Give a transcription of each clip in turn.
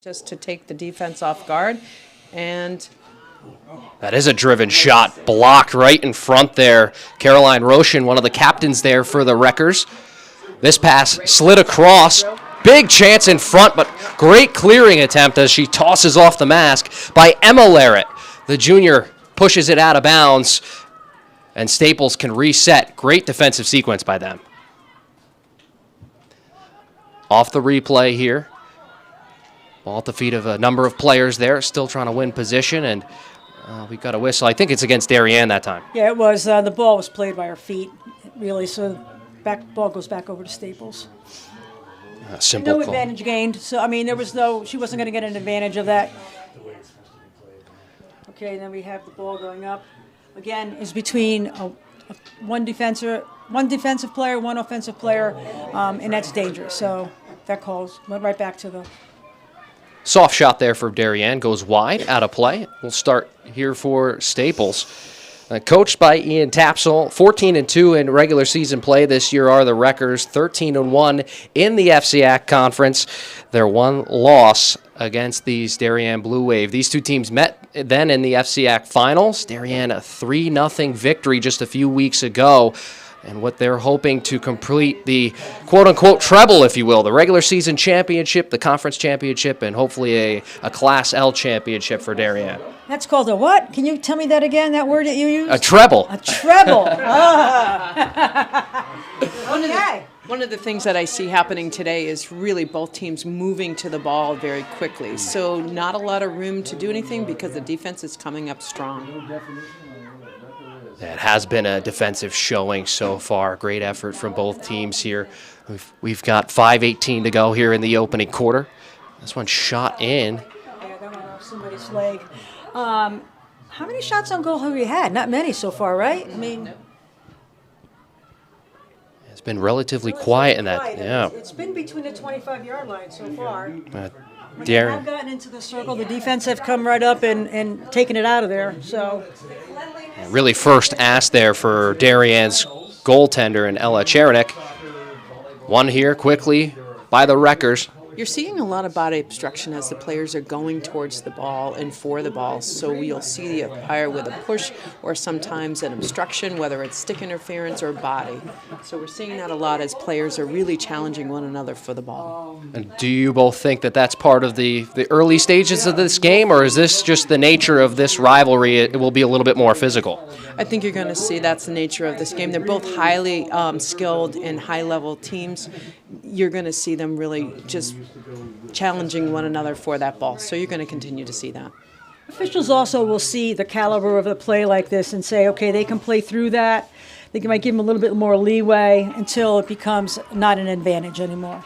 just to take the defense off guard. And that is a driven shot, blocked right in front there. Caroline Roshan, one of the captains there for the Wreckers. This pass slid across. Big chance in front, but great clearing attempt as she tosses off the mask by Emma Larrett. The junior pushes it out of bounds, and Staples can reset. Great defensive sequence by them. Off the replay here. Ball at the feet of a number of players there, still trying to win position, and we got a whistle. I think it's against Darien that time. Yeah, it was. The ball was played by her feet, really, so ball goes back over to Staples. Simple no call. Advantage gained, so, I mean, she wasn't going to get an advantage of that. Okay, then we have the ball going up. Again, is between one defensive player, one offensive player, and that's dangerous. So that went right back to the... Soft shot there for Darien, goes wide, out of play. We'll start here for Staples. Coached by Ian Tapsell, 14-2 in regular season play this year are the Wreckers, 13-1 in the FCIAC conference. Their one loss against these Darien Blue Wave. These two teams met then in the FCIAC finals. Darien a 3-0 victory just a few weeks ago. And what they're hoping to complete the quote-unquote treble, if you will, the regular season championship, the conference championship, and hopefully a Class L championship for Darien. That's called a what? Can you tell me that again, that word that you used? A treble. A treble. One of the things that I see happening today is really both teams moving to the ball very quickly. So not a lot of room to do anything because the defense is coming up strong. It has been a defensive showing so far. Great effort from both teams here. We've got 5:18 to go here in the opening quarter. This one shot in. Yeah, that went off somebody's leg. How many shots on goal have we had? Not many so far, right? I mean, it's been relatively quiet in that. Yeah. It's been between the 25-yard line so far. When Darien I've gotten into the circle, the defense have come right up and taken it out of there. So really first ask there for Darien's goaltender and Ella Cherenik. One here quickly by the Wreckers. You're seeing a lot of body obstruction as the players are going towards the ball and for the ball. So you'll see the umpire with a push or sometimes an obstruction, whether it's stick interference or body. So we're seeing that a lot as players are really challenging one another for the ball. And do you both think that that's part of the early stages of this game, or is this just the nature of this rivalry? It will be a little bit more physical. I think you're going to see that's the nature of this game. They're both highly skilled and high-level teams. You're going to see them really just challenging one another for that ball. So you're going to continue to see that. officials also will see the caliber of a play like this and say, okay, they can play through that. They might give them a little bit more leeway until it becomes not an advantage anymore.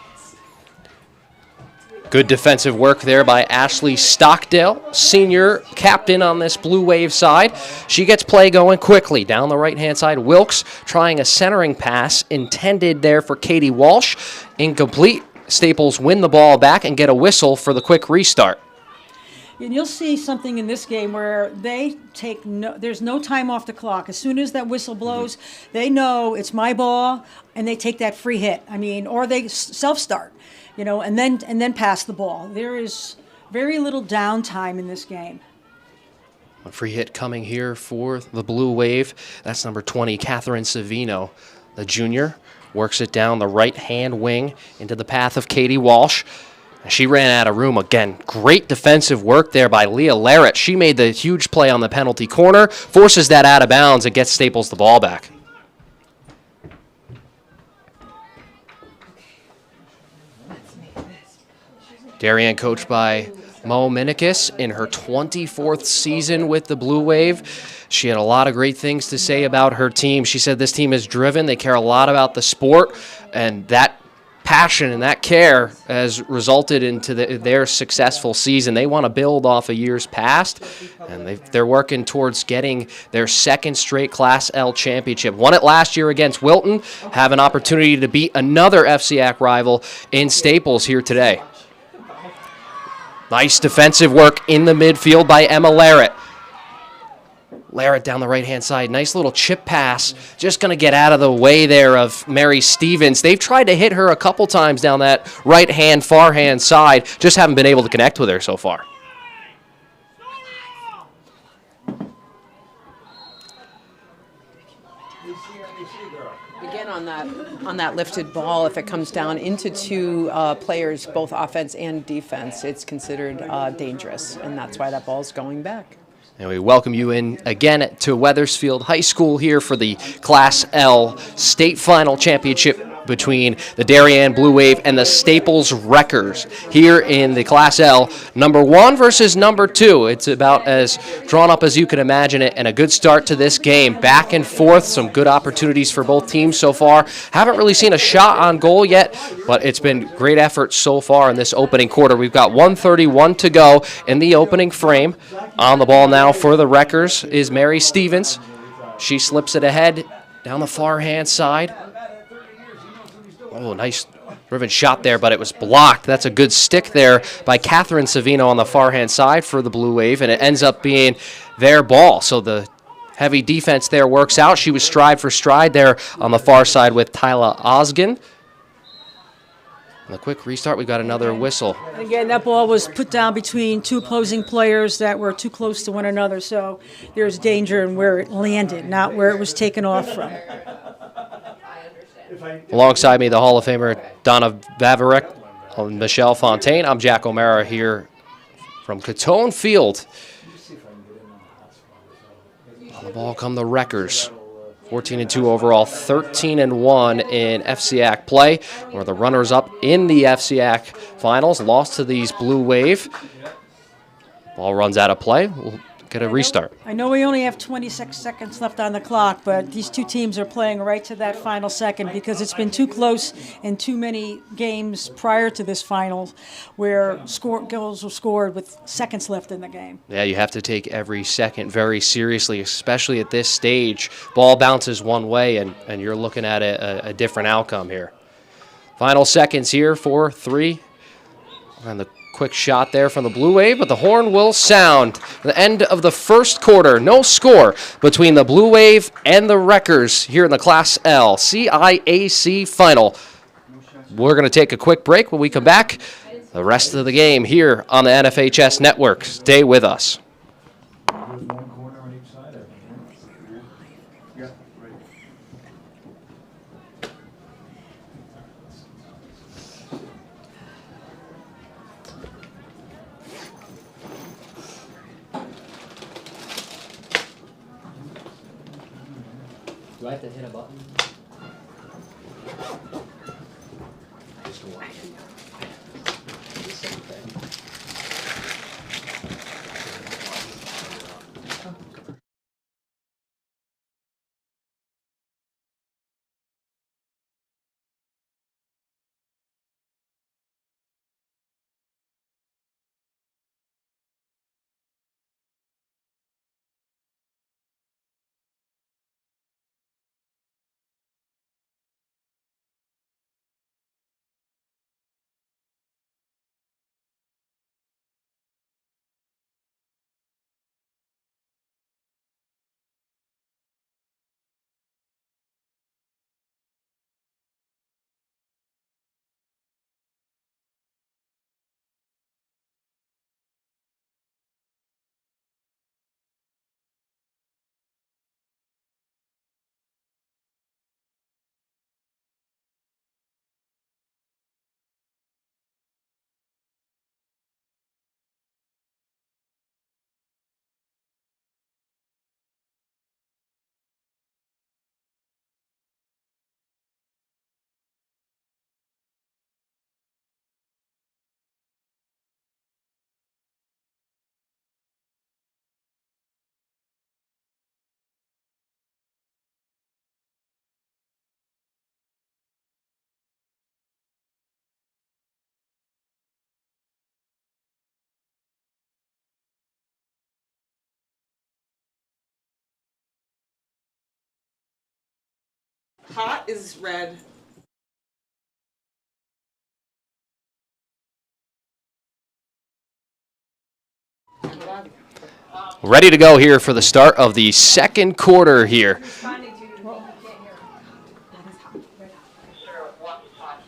Good defensive work there by Ashley Stockdale, senior captain on this Blue Wave side. She gets play going quickly down the right-hand side. Wilkes trying a centering pass intended there for Katie Walsh. Incomplete. Staples win the ball back and get a whistle for the quick restart. And you'll see something in this game where they take there's no time off the clock. As soon as that whistle blows, they know it's my ball, and they take that free hit. I mean, or they self-start, you know, and then pass the ball. There is very little downtime in this game. A free hit coming here for the Blue Wave. That's number 20, Catherine Savino, the junior. Works it down the right-hand wing into the path of Katie Walsh. She ran out of room again. Great defensive work there by Leah Larrett. She made the huge play on the penalty corner, forces that out of bounds, and gets Staples the ball back. Darien coached by Mo Minikis in her 24th season with the Blue Wave. She had a lot of great things to say about her team. She said this team is driven. They care a lot about the sport, and that passion and that care has resulted into their successful season. They want to build off of years past, and they're working towards getting their second straight Class L championship. Won it last year against Wilton, have an opportunity to beat another FCIAC rival in Staples here today. Nice defensive work in the midfield by Emma Larrett. layer it down the right-hand side. Nice little chip pass. Just going to get out of the way there of Mary Stevens. They've tried to hit her a couple times down that right-hand, far-hand side. Just haven't been able to connect with her so far. Again, on that lifted ball, if it comes down into two players, both offense and defense, it's considered dangerous, and that's why that ball's going back. And we welcome you in again to Wethersfield High School here for the Class L State Final Championship between the Darien Blue Wave and the Staples Wreckers here in the Class L, number 1 versus number 2. It's about as drawn up as you can imagine it, and a good start to this game. Back and forth, some good opportunities for both teams so far. Haven't really seen a shot on goal yet, but it's been great effort so far in this opening quarter. We've got 1:31 to go in the opening frame. On the ball now for the Wreckers is Mary Stevens. She slips it ahead down the far-hand side. Oh, nice driven shot there, but it was blocked. That's a good stick there by Catherine Savino on the far-hand side for the Blue Wave, and it ends up being their ball. So the heavy defense there works out. She was stride for stride there on the far side with Tyla Osgen. On the quick restart, we got another whistle. Again, that ball was put down between two opposing players that were too close to one another, so there's danger in where it landed, not where it was taken off from. Alongside me, the Hall of Famer Donna Vavarek and Michelle Fontaine. I'm Jack O'Mara here from Catone Field. On the ball come the Wreckers. 14-2 overall, 13-1 in FCIAC play. We're the runners-up in the FCIAC finals. Lost to these Blue Wave. Ball runs out of play. We'll get a restart. I know we only have 26 seconds left on the clock, but these two teams are playing right to that final second because it's been too close in too many games prior to this final where goals were scored with seconds left in the game. Yeah, you have to take every second very seriously, especially at this stage. Ball bounces one way, and you're looking at a different outcome here. Final seconds here for 3. And the quick shot there from the Blue Wave, but the horn will sound. The end of the first quarter. No score between the Blue Wave and the Wreckers here in the Class L CIAC final. We're going to take a quick break. When we come back, the rest of the game here on the NFHS Network. Stay with us. Do I have to hit a button? Hot is red. Ready to go here for the start of the second quarter here.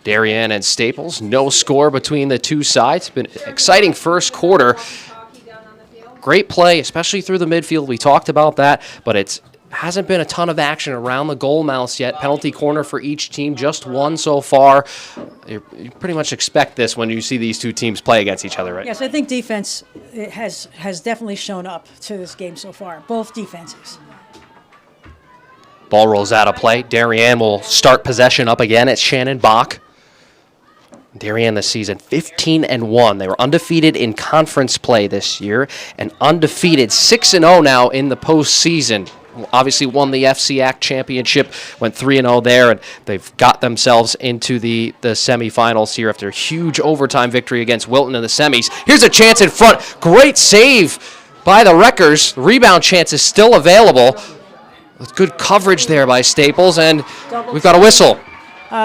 Darien and Staples, no score between the two sides. Been an exciting first quarter. Great play, especially through the midfield. We talked about that, but it hasn't been a ton of action around the goal mouths yet. Penalty corner for each team, just one so far. You pretty much expect this when you see these two teams play against each other, right? Yes, I think defense has definitely shown up to this game so far, both defenses. Ball rolls out of play. Darien will start possession up again. It's Shannon Bach. Darien this season 15-1. They were undefeated in conference play this year and undefeated 6-0 now in the postseason. Obviously won the CIAC championship, went 3-0 there, and they've got themselves into the semifinals here after a huge overtime victory against Wilton in the semis. Here's a chance in front. Great save by the Wreckers. The rebound chance is still available. With good coverage there by Staples, and we've got a whistle.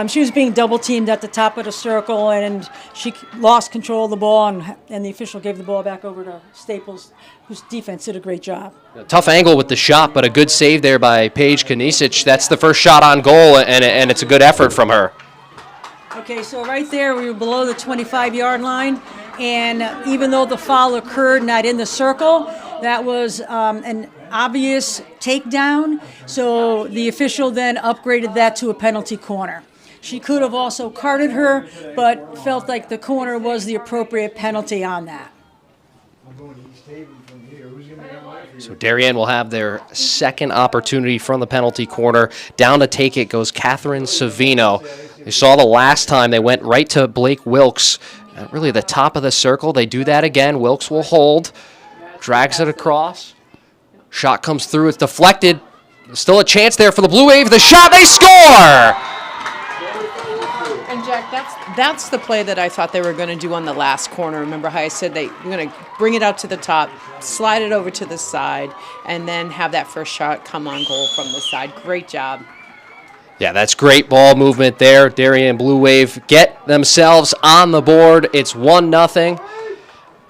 She was being double-teamed at the top of the circle, and she lost control of the ball, and the official gave the ball back over to Staples, whose defense did a great job. A tough angle with the shot, but a good save there by Paige Kanisic. That's the first shot on goal, and it's a good effort from her. Okay, so right there, we were below the 25-yard line, and even though the foul occurred not in the circle, that was an obvious takedown, so the official then upgraded that to a penalty corner. She could have also carded her, but felt like the corner was the appropriate penalty on that. So Darien will have their second opportunity from the penalty corner. Down to take it goes Catherine Savino. You saw the last time they went right to Blake Wilkes, at really the top of the circle. They do that again. Wilkes will hold, drags it across. Shot comes through. It's deflected. Still a chance there for the Blue Wave. The shot, they score! And Jack, that's the play that I thought they were going to do on the last corner. Remember how I said they were going to bring it out to the top, slide it over to the side, and then have that first shot come on goal from the side. Great job. Yeah, that's great ball movement there. Darien Blue Wave get themselves on the board. It's 1-0.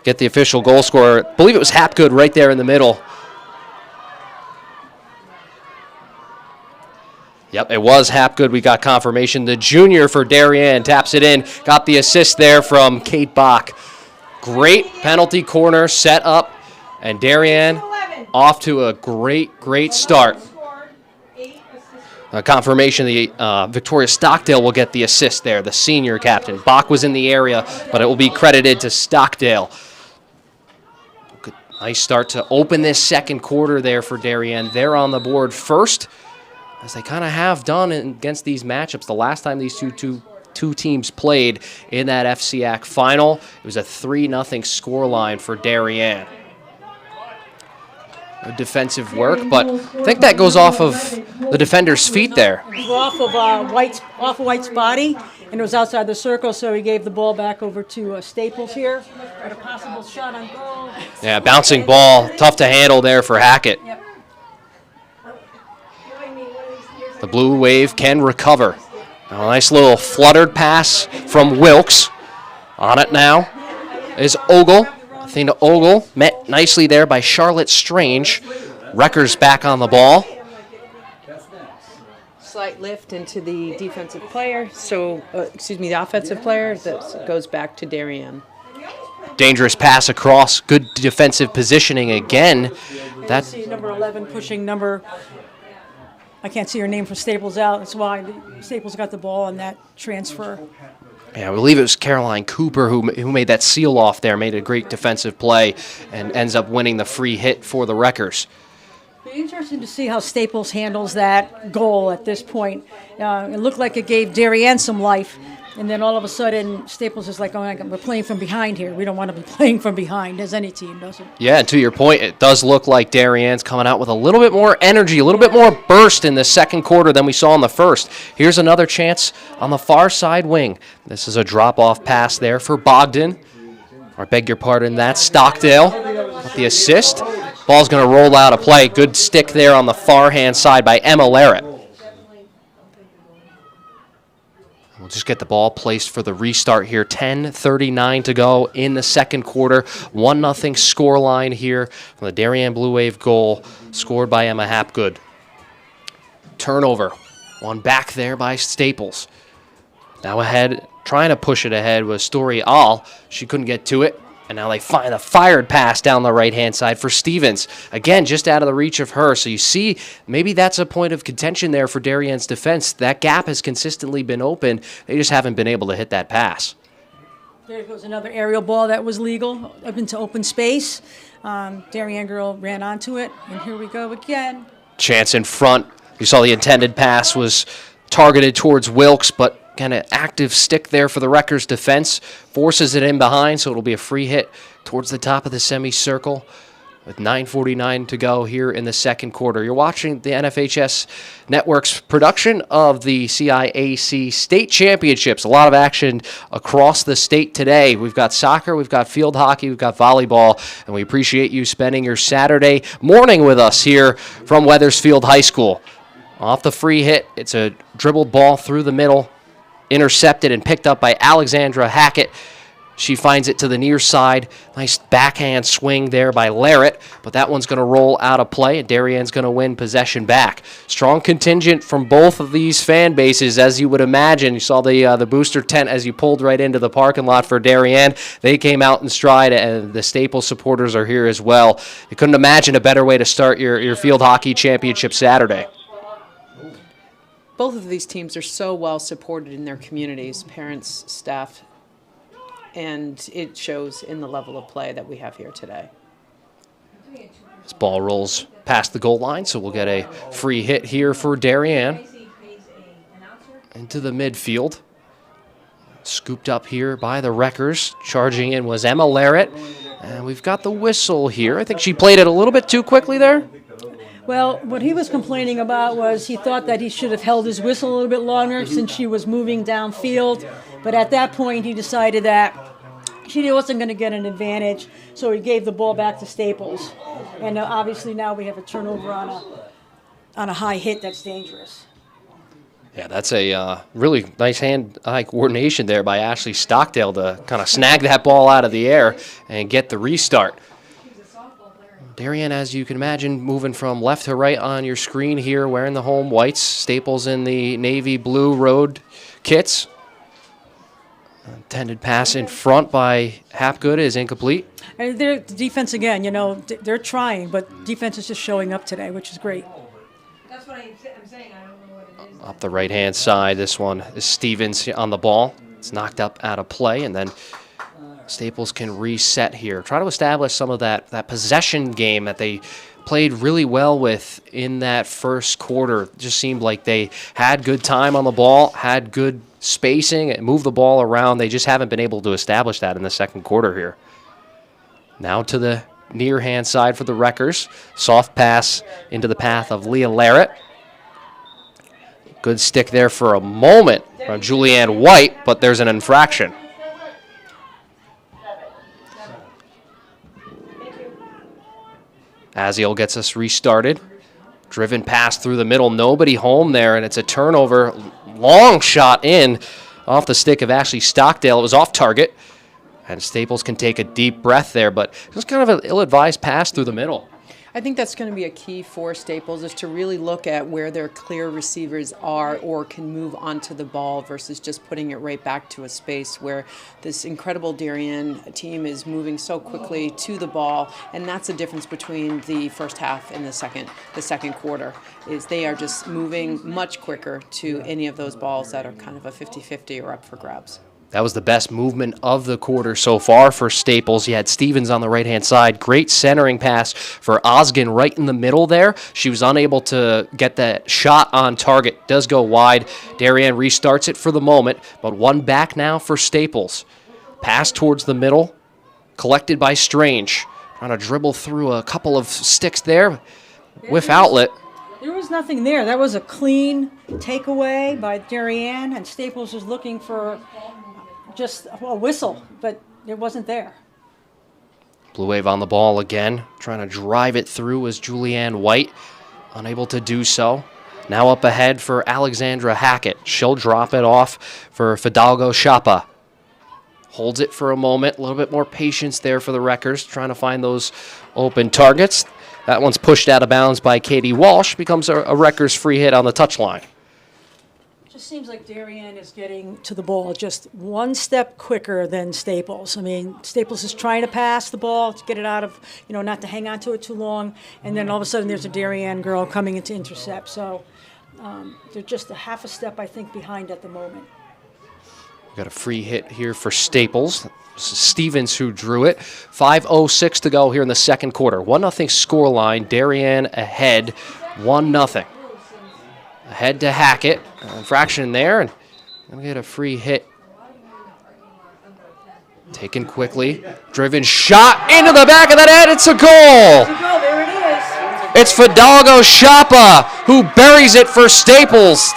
Get the official goal scorer. I believe it was Hapgood right there in the middle. Yep, it was Hapgood. We got confirmation. The junior for Darien taps it in. Got the assist there from Kate Bach. Great penalty corner set up, and Darien off to a great start. Confirmation the Victoria Stockdale will get the assist there, the senior captain. Bach was in the area, but it will be credited to Stockdale. Good, nice start to open this second quarter there for Darien. They're on the board first, as they kind of have done against these matchups. The last time these two teams played in that FCIAC final, it was a 3-0 scoreline for Darien. Defensive work, but I think that goes off of the defender's feet there. Off of White's body, and it was outside the circle, so he gave the ball back over to Staples here. Got a possible shot on goal. Yeah, bouncing ball, tough to handle there for Hackett. Yep. The Blue Wave can recover. A nice little fluttered pass from Wilkes. On it now is Ogle. Athena Ogle met nicely there by Charlotte Strange. Wreckers back on the ball. Slight lift into the defensive player. So, the offensive player. That goes back to Darien. Dangerous pass across. Good defensive positioning again. That see number 11 pushing number. I can't see her name for Staples out. That's why Staples got the ball on that transfer. Yeah, I believe it was Caroline Cooper who made that seal off there, made a great defensive play, and ends up winning the free hit for the Wreckers. It'll be interesting to see how Staples handles that goal at this point. It looked like it gave Darien some life, and then all of a sudden Staples is like, oh, we're playing from behind here. We don't want to be playing from behind, as any team doesn't. Yeah, and to your point, it does look like Darien's coming out with a little bit more energy, a little bit more burst in the second quarter than we saw in the first. Here's another chance on the far side wing. This is a drop-off pass there for Bogdan. Or beg your pardon, that's Stockdale with the assist. Ball's going to roll out of play. Good stick there on the far-hand side by Emma Larrett. We'll just get the ball placed for the restart here. 10:39 to go in the second quarter. 1-0 scoreline here from the Darien Blue Wave goal scored by Emma Hapgood. Turnover. One back there by Staples. Now ahead, trying to push it ahead was Story All. She couldn't get to it. And now they find a fired pass down the right-hand side for Stevens. Again, just out of the reach of her. So you see, maybe that's a point of contention there for Darien's defense. That gap has consistently been open. They just haven't been able to hit that pass. There goes another aerial ball that was legal up into open space. Darien girl ran onto it, and here we go again. Chance in front. You saw the intended pass was targeted towards Wilkes, but kind of active stick there for the Wreckers defense. Forces it in behind, so it'll be a free hit towards the top of the semicircle with 9:49 to go here in the second quarter. You're watching the NFHS Network's production of the CIAC State Championships. A lot of action across the state today. We've got soccer, we've got field hockey, we've got volleyball, and we appreciate you spending your Saturday morning with us here from Wethersfield High School. Off the free hit, it's a dribbled ball through the middle, intercepted and picked up by Alexandra Hackett. She finds it to the near side. Nice backhand swing there by Larrett, but that one's going to roll out of play, and Darien's going to win possession back. Strong contingent from both of these fan bases, as you would imagine. You saw the booster tent as you pulled right into the parking lot for Darien. They came out in stride, and the Staples supporters are here as well. You couldn't imagine a better way to start your field hockey championship Saturday. Both of these teams are so well supported in their communities, parents, staff, and it shows in the level of play that we have here today. This ball rolls past the goal line, so we'll get a free hit here for Darien into the midfield. Scooped up here by the Wreckers. Charging in was Emma Larrett, and we've got the whistle here. I think she played it a little bit too quickly there. Well, what he was complaining about was he thought that he should have held his whistle a little bit longer since she was moving downfield. But at that point, he decided that she wasn't going to get an advantage, so he gave the ball back to Staples. And obviously now we have a turnover on a high hit that's dangerous. Yeah, that's a really nice hand-eye coordination there by Ashley Stockdale to kind of snag that ball out of the air and get the restart. Darien, as you can imagine, moving from left to right on your screen here, wearing the home whites. Staples in the navy blue road kits. Intended pass in front by Hapgood is incomplete. And the defense again, they're trying, but defense is just showing up today, which is great. That's what I'm saying. I don't know what it is. Up the right-hand side, this one is Stevens on the ball. It's knocked up out of play, and then Staples can reset here. Try to establish some of that possession game that they played really well with in that first quarter. It just seemed like they had good time on the ball, had good spacing, and moved the ball around. They just haven't been able to establish that in the second quarter here. Now to the near-hand side for the Wreckers. Soft pass into the path of Leah Larrett. Good stick there for a moment from Julianne White, but there's an infraction. Aziel gets us restarted. Driven pass through the middle. Nobody home there, and it's a turnover. Long shot in off the stick of Ashley Stockdale. It was off target, and Staples can take a deep breath there, but it was kind of an ill-advised pass through the middle. I think that's going to be a key for Staples, is to really look at where their clear receivers are or can move onto the ball versus just putting it right back to a space where this incredible Darien team is moving so quickly to the ball, and that's the difference between the first half and the second quarter, is they are just moving much quicker to any of those balls that are kind of a 50-50 or up for grabs. That was the best movement of the quarter so far for Staples. You had Stevens on the right-hand side. Great centering pass for Osgen right in the middle there. She was unable to get that shot on target. Does go wide. Darien restarts it for the moment, but one back now for Staples. Pass towards the middle, collected by Strange. Trying to dribble through a couple of sticks there with outlet. There was nothing there. That was a clean takeaway by Darien, and Staples was looking for just a whistle, but it wasn't there. Blue Wave on the ball again. Trying to drive it through was Julianne White. Unable to do so. Now up ahead for Alexandra Hackett. She'll drop it off for Fidalgo Chapa. Holds it for a moment. A little bit more patience there for the Wreckers, trying to find those open targets. That one's pushed out of bounds by Katie Walsh. Becomes a Wreckers free hit on the touchline. Just seems like Darien is getting to the ball just one step quicker than Staples. I mean, Staples is trying to pass the ball to get it out of, not to hang on to it too long, and then all of a sudden there's a Darien girl coming in to intercept. So they're just a half a step, I think, behind at the moment. We've got a free hit here for Staples. This is Stevens who drew it. 5:06 to go here in the second quarter. 1-0 scoreline. Darien ahead, 1-0. Ahead to Hackett. Infraction there, and gonna get a free hit. Taken quickly. Driven shot into the back of the net. It's a goal. There it is. It's Fidalgo Chapa who buries it for Staples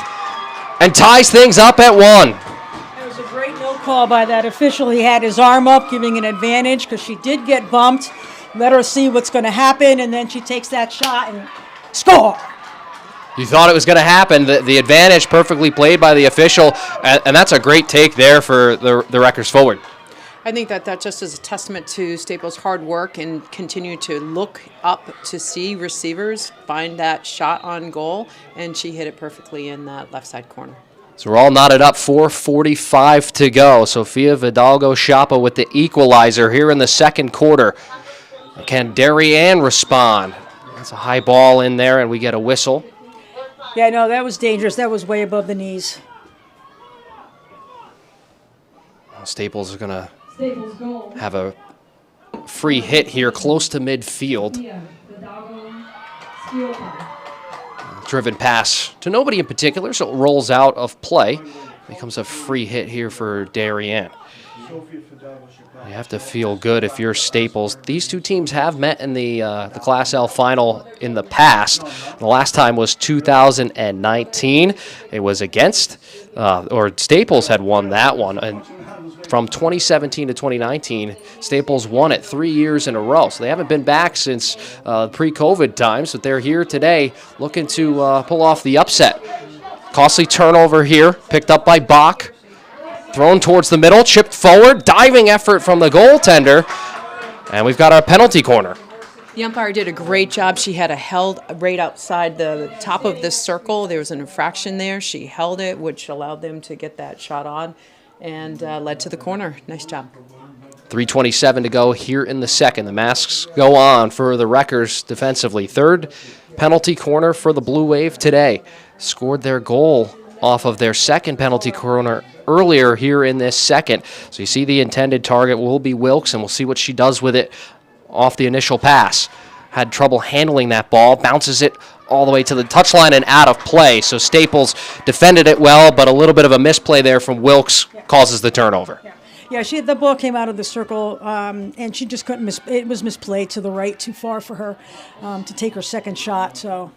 and ties things up at 1. It was a great no call by that official. He had his arm up, giving an advantage because she did get bumped. Let her see what's going to happen, and then she takes that shot and score. You thought it was going to happen. The advantage perfectly played by the official, and that's a great take there for the Wreckers forward. I think that just is a testament to Staples' hard work and continue to look up to see receivers find that shot on goal, and she hit it perfectly in that left side corner. So we're all knotted up, 4:45 to go. Sofia Fidalgo Chapa with the equalizer here in the second quarter. Can Darien respond? That's a high ball in there, and we get a whistle. Yeah, no, that was dangerous. That was way above the knees. Staples is going to have a free hit here close to midfield. Driven pass to nobody in particular, so it rolls out of play. Becomes a free hit here for Darien. You have to feel good if you're Staples. These two teams have met in the Class L final in the past. The last time was 2019. It was against, or Staples had won that one. And from 2017 to 2019, Staples won it 3 years in a row. So they haven't been back since pre-COVID times, but they're here today looking to pull off the upset. Costly turnover here, picked up by Bach. Thrown towards the middle, chipped forward, diving effort from the goaltender, and we've got our penalty corner. The umpire did a great job. She had a held right outside the top of the circle. There was an infraction there. She held it, which allowed them to get that shot on and led to the corner. Nice job. 3:27 to go here in the second. The masks go on for the Wreckers defensively. Third penalty corner for the Blue Wave today. Scored their goal off of their second penalty corner earlier here in this second. So you see the intended target will be Wilkes, and we'll see what she does with it off the initial pass. Had trouble handling that ball, bounces it all the way to the touchline and out of play. So Staples defended it well, but a little bit of a misplay there from Wilkes causes the turnover. Yeah, the ball came out of the circle, and she just couldn't it was misplayed to the right, too far for her to take her second shot. So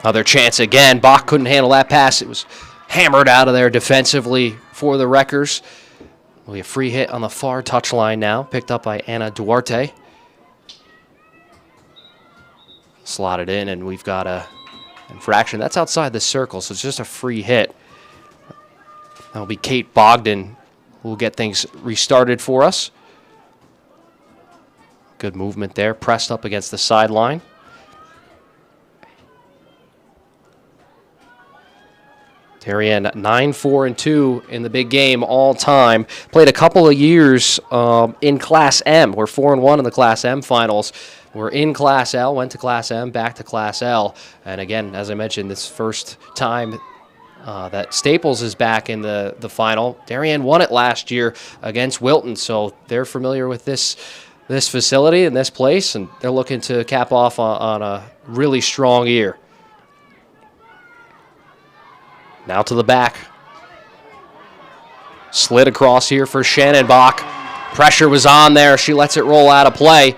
another chance again. Bach couldn't handle that pass. It was hammered out of there defensively for the Wreckers. We have a free hit on the far touchline now, picked up by Anna Duarte. Slotted in, and we've got a infraction. That's outside the circle, so it's just a free hit. That'll be Kate Bogdan who will get things restarted for us. Good movement there, pressed up against the sideline. Darien 9-4-2 in the big game all time. Played a couple of years in Class M. We're 4-1 in the Class M finals. We're in Class L, went to Class M, back to Class L. And again, as I mentioned, this first time that Staples is back in the final. Darien won it last year against Wilton, so they're familiar with this facility and this place, and they're looking to cap off on a really strong year. Now to the back. Slid across here for Shannon Bach. Pressure was on there. She lets it roll out of play.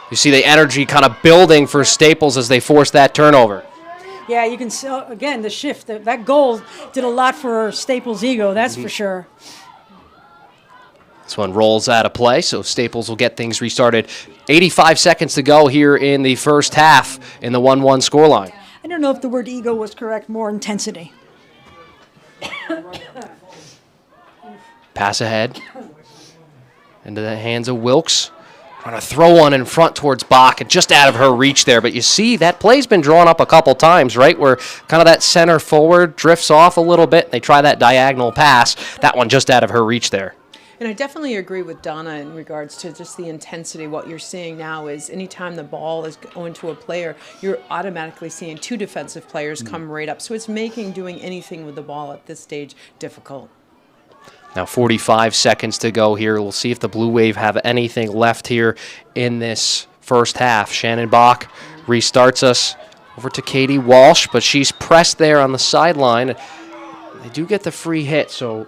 You see the energy kind of building for Staples as they force that turnover. yeah, you can see, again, the shift. That goal did a lot for Staples' ego, that's for sure. This one rolls out of play, so Staples will get things restarted. 85 seconds to go here in the first half in the 1-1 scoreline. I don't know if the word ego was correct, more intensity. Pass ahead into the hands of Wilkes. Trying to throw one in front towards Bach and just out of her reach there. But you see that play's been drawn up a couple times, right, where kind of that center forward drifts off a little bit. They try that diagonal pass. That one just out of her reach there. And I definitely agree with Donna in regards to just the intensity. What you're seeing now is anytime the ball is going to a player, you're automatically seeing two defensive players come right up. So it's making doing anything with the ball at this stage difficult. Now 45 seconds to go here. We'll see if the Blue Wave have anything left here in this first half. Shannon Bach restarts us over to Katie Walsh, but she's pressed there on the sideline. They do get the free hit, so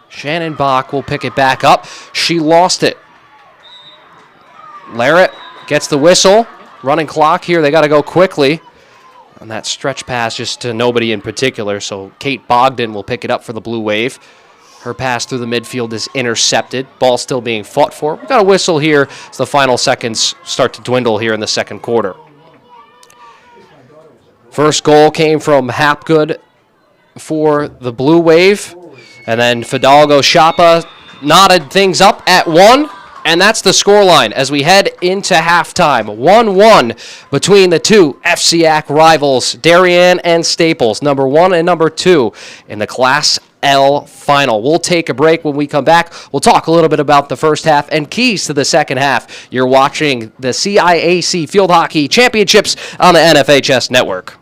Shannon Bach will pick it back up. She lost it. Larrett gets the whistle. Running clock here. They got to go quickly. And that stretch pass just to nobody in particular, so Kate Bogdan will pick it up for the Blue Wave. Her pass through the midfield is intercepted. Ball still being fought for. We've got a whistle here as the final seconds start to dwindle here in the second quarter. First goal came from Hapgood for the Blue Wave. And then Fidalgo Chapa knotted things up at 1. And that's the scoreline as we head into halftime. 1-1 between the two FCIAC rivals, Darien and Staples, number 1 and number 2 in the Class L final. We'll take a break. When we come back, we'll talk a little bit about the first half and keys to the second half. You're watching the CIAC Field Hockey Championships on the NFHS Network.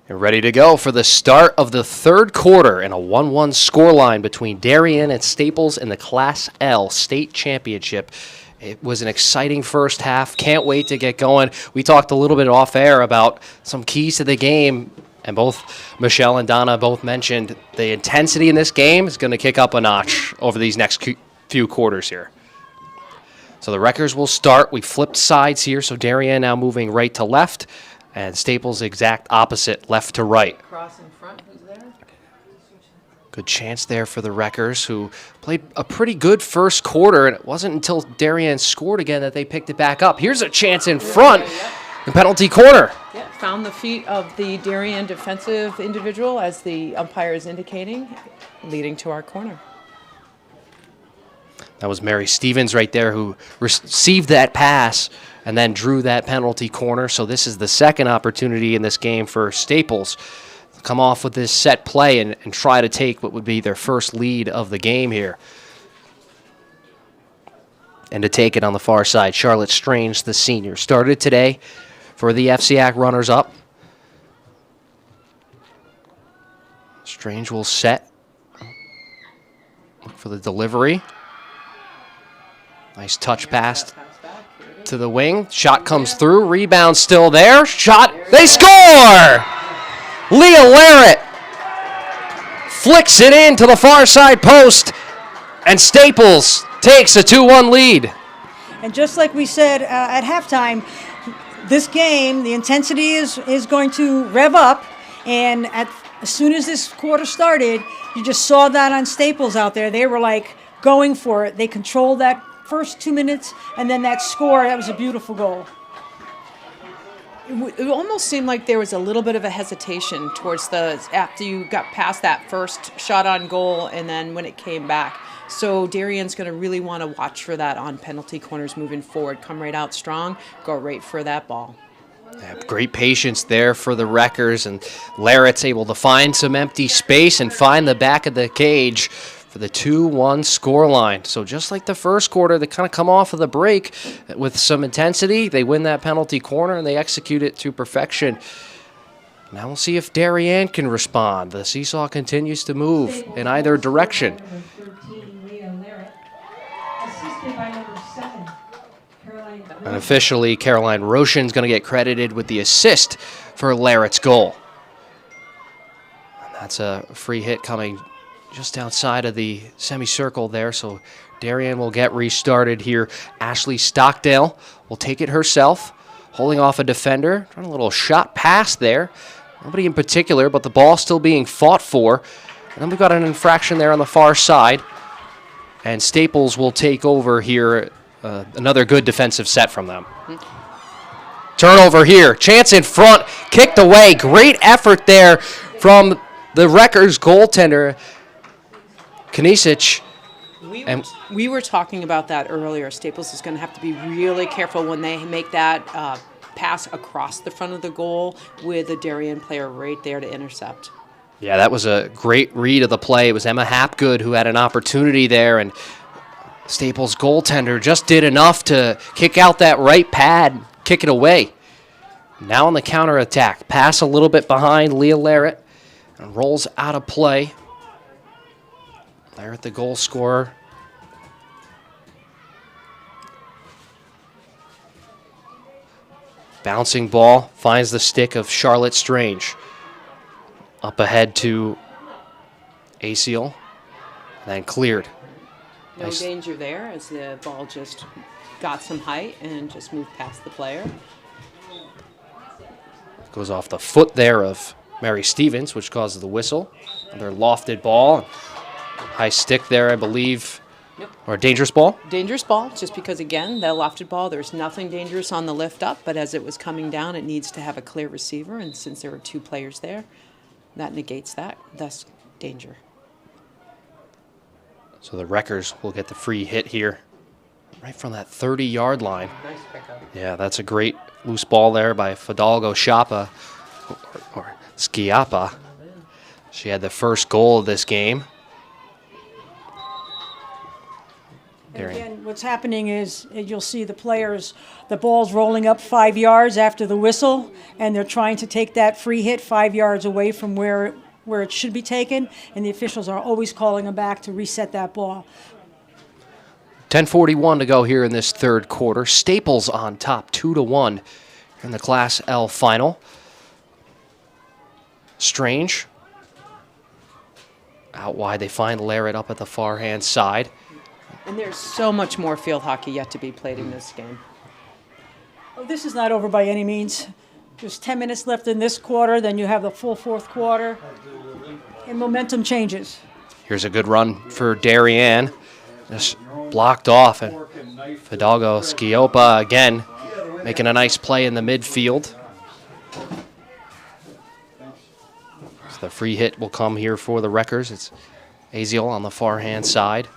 And ready to go for the start of the third quarter in a 1-1 scoreline between Darien and Staples in the Class L state championship. It was an exciting first half. Can't wait to get going. We talked a little bit off air about some keys to the game, and both Michelle and Donna both mentioned the intensity in this game is going to kick up a notch over these next few quarters here. So the Wreckers will start. We flipped sides here, so Darien now moving right to left, and Staples exact opposite, left to right. Cross in front, who's there? Good chance there for the Wreckers, who played a pretty good first quarter, and it wasn't until Darien scored again that they picked it back up. Here's a chance in front, the penalty corner. Yeah, found the feet of the Darien defensive individual, as the umpire is indicating, leading to our corner. That was Mary Stevens right there who received that pass and then drew that penalty corner. So this is the second opportunity in this game for Staples to come off with this set play and try to take what would be their first lead of the game here. And to take it on the far side, Charlotte Strange, the senior, started today for the FCIAC runners-up. Strange will set. Look for the delivery. Nice touch pass to the wing. Shot comes through. Rebound still there. Shot. They score! Leah Larrett flicks it in to the far side post, and Staples takes a 2-1 lead. And just like we said at halftime, this game, the intensity is going to rev up, and as soon as this quarter started, you just saw that on Staples out there. They were like going for it. They controlled that first 2 minutes, and then that score, that was a beautiful goal. It almost seemed like there was a little bit of a hesitation towards after you got past that first shot on goal, and then when it came back. So Darien's going to really want to watch for that on penalty corners moving forward. Come right out strong, go right for that ball. Yeah, great patience there for the Wreckers, and Larrett's able to find some empty space and find the back of the cage for the 2-1 scoreline. So just like the first quarter, they kind of come off of the break with some intensity. They win that penalty corner, and they execute it to perfection. Now we'll see if Darien can respond. The seesaw continues to move in either direction. And officially, Caroline Roshan's going to get credited with the assist for Larrett's goal. And that's a free hit coming just outside of the semicircle there, so Darien will get restarted here. Ashley Stockdale will take it herself, holding off a defender. Trying a little shot pass there. Nobody in particular, but the ball still being fought for. And then we've got an infraction there on the far side. And Staples will take over here. Another good defensive set from them. Turnover here. Chance in front. Kicked away. Great effort there from the Wreckers goaltender, Kanisic. We were talking about that earlier. Staples is going to have to be really careful when they make that pass across the front of the goal with a Darien player right there to intercept. Yeah, that was a great read of the play. It was Emma Hapgood who had an opportunity there, and Staples' goaltender just did enough to kick out that right pad, kick it away. Now on the counterattack, pass a little bit behind Leah Larrett, and rolls out of play. Larrett, the goal scorer. Bouncing ball finds the stick of Charlotte Strange. Up ahead to Aciel, then cleared. No Nice. danger there as the ball just got some height and just moved past the player. Goes off the foot there of Mary Stevens, which causes the whistle. Another lofted ball. High stick there, I believe. Yep. Or a dangerous ball. Dangerous ball, just because, again, that lofted ball, there's nothing dangerous on the lift up, but as it was coming down, it needs to have a clear receiver, and since there were two players there, that negates that, thus danger. So the Wreckers will get the free hit here right from that 30-yard line. Nice pickup. Yeah, that's a great loose ball there by Fidalgo Schiappa, or Schiappa. She had the first goal of this game. Darien. Again, what's happening is you'll see the players, the ball's rolling up 5 yards after the whistle, and they're trying to take that free hit 5 yards away from where it should be taken, and the officials are always calling them back to reset that ball. 10:41 to go here in this third quarter. Staples on top 2-1 in the Class L final. Strange. Out wide, they find Larrett up at the far hand side. And there's so much more field hockey yet to be played in this game. Oh, this is not over by any means. There's 10 minutes left in this quarter, then you have the full fourth quarter, and momentum changes. Here's a good run for Darien. Just blocked off, and Fidalgo Schioppa again making a nice play in the midfield. So the free hit will come here for the Wreckers. It's Aziel on the far hand side.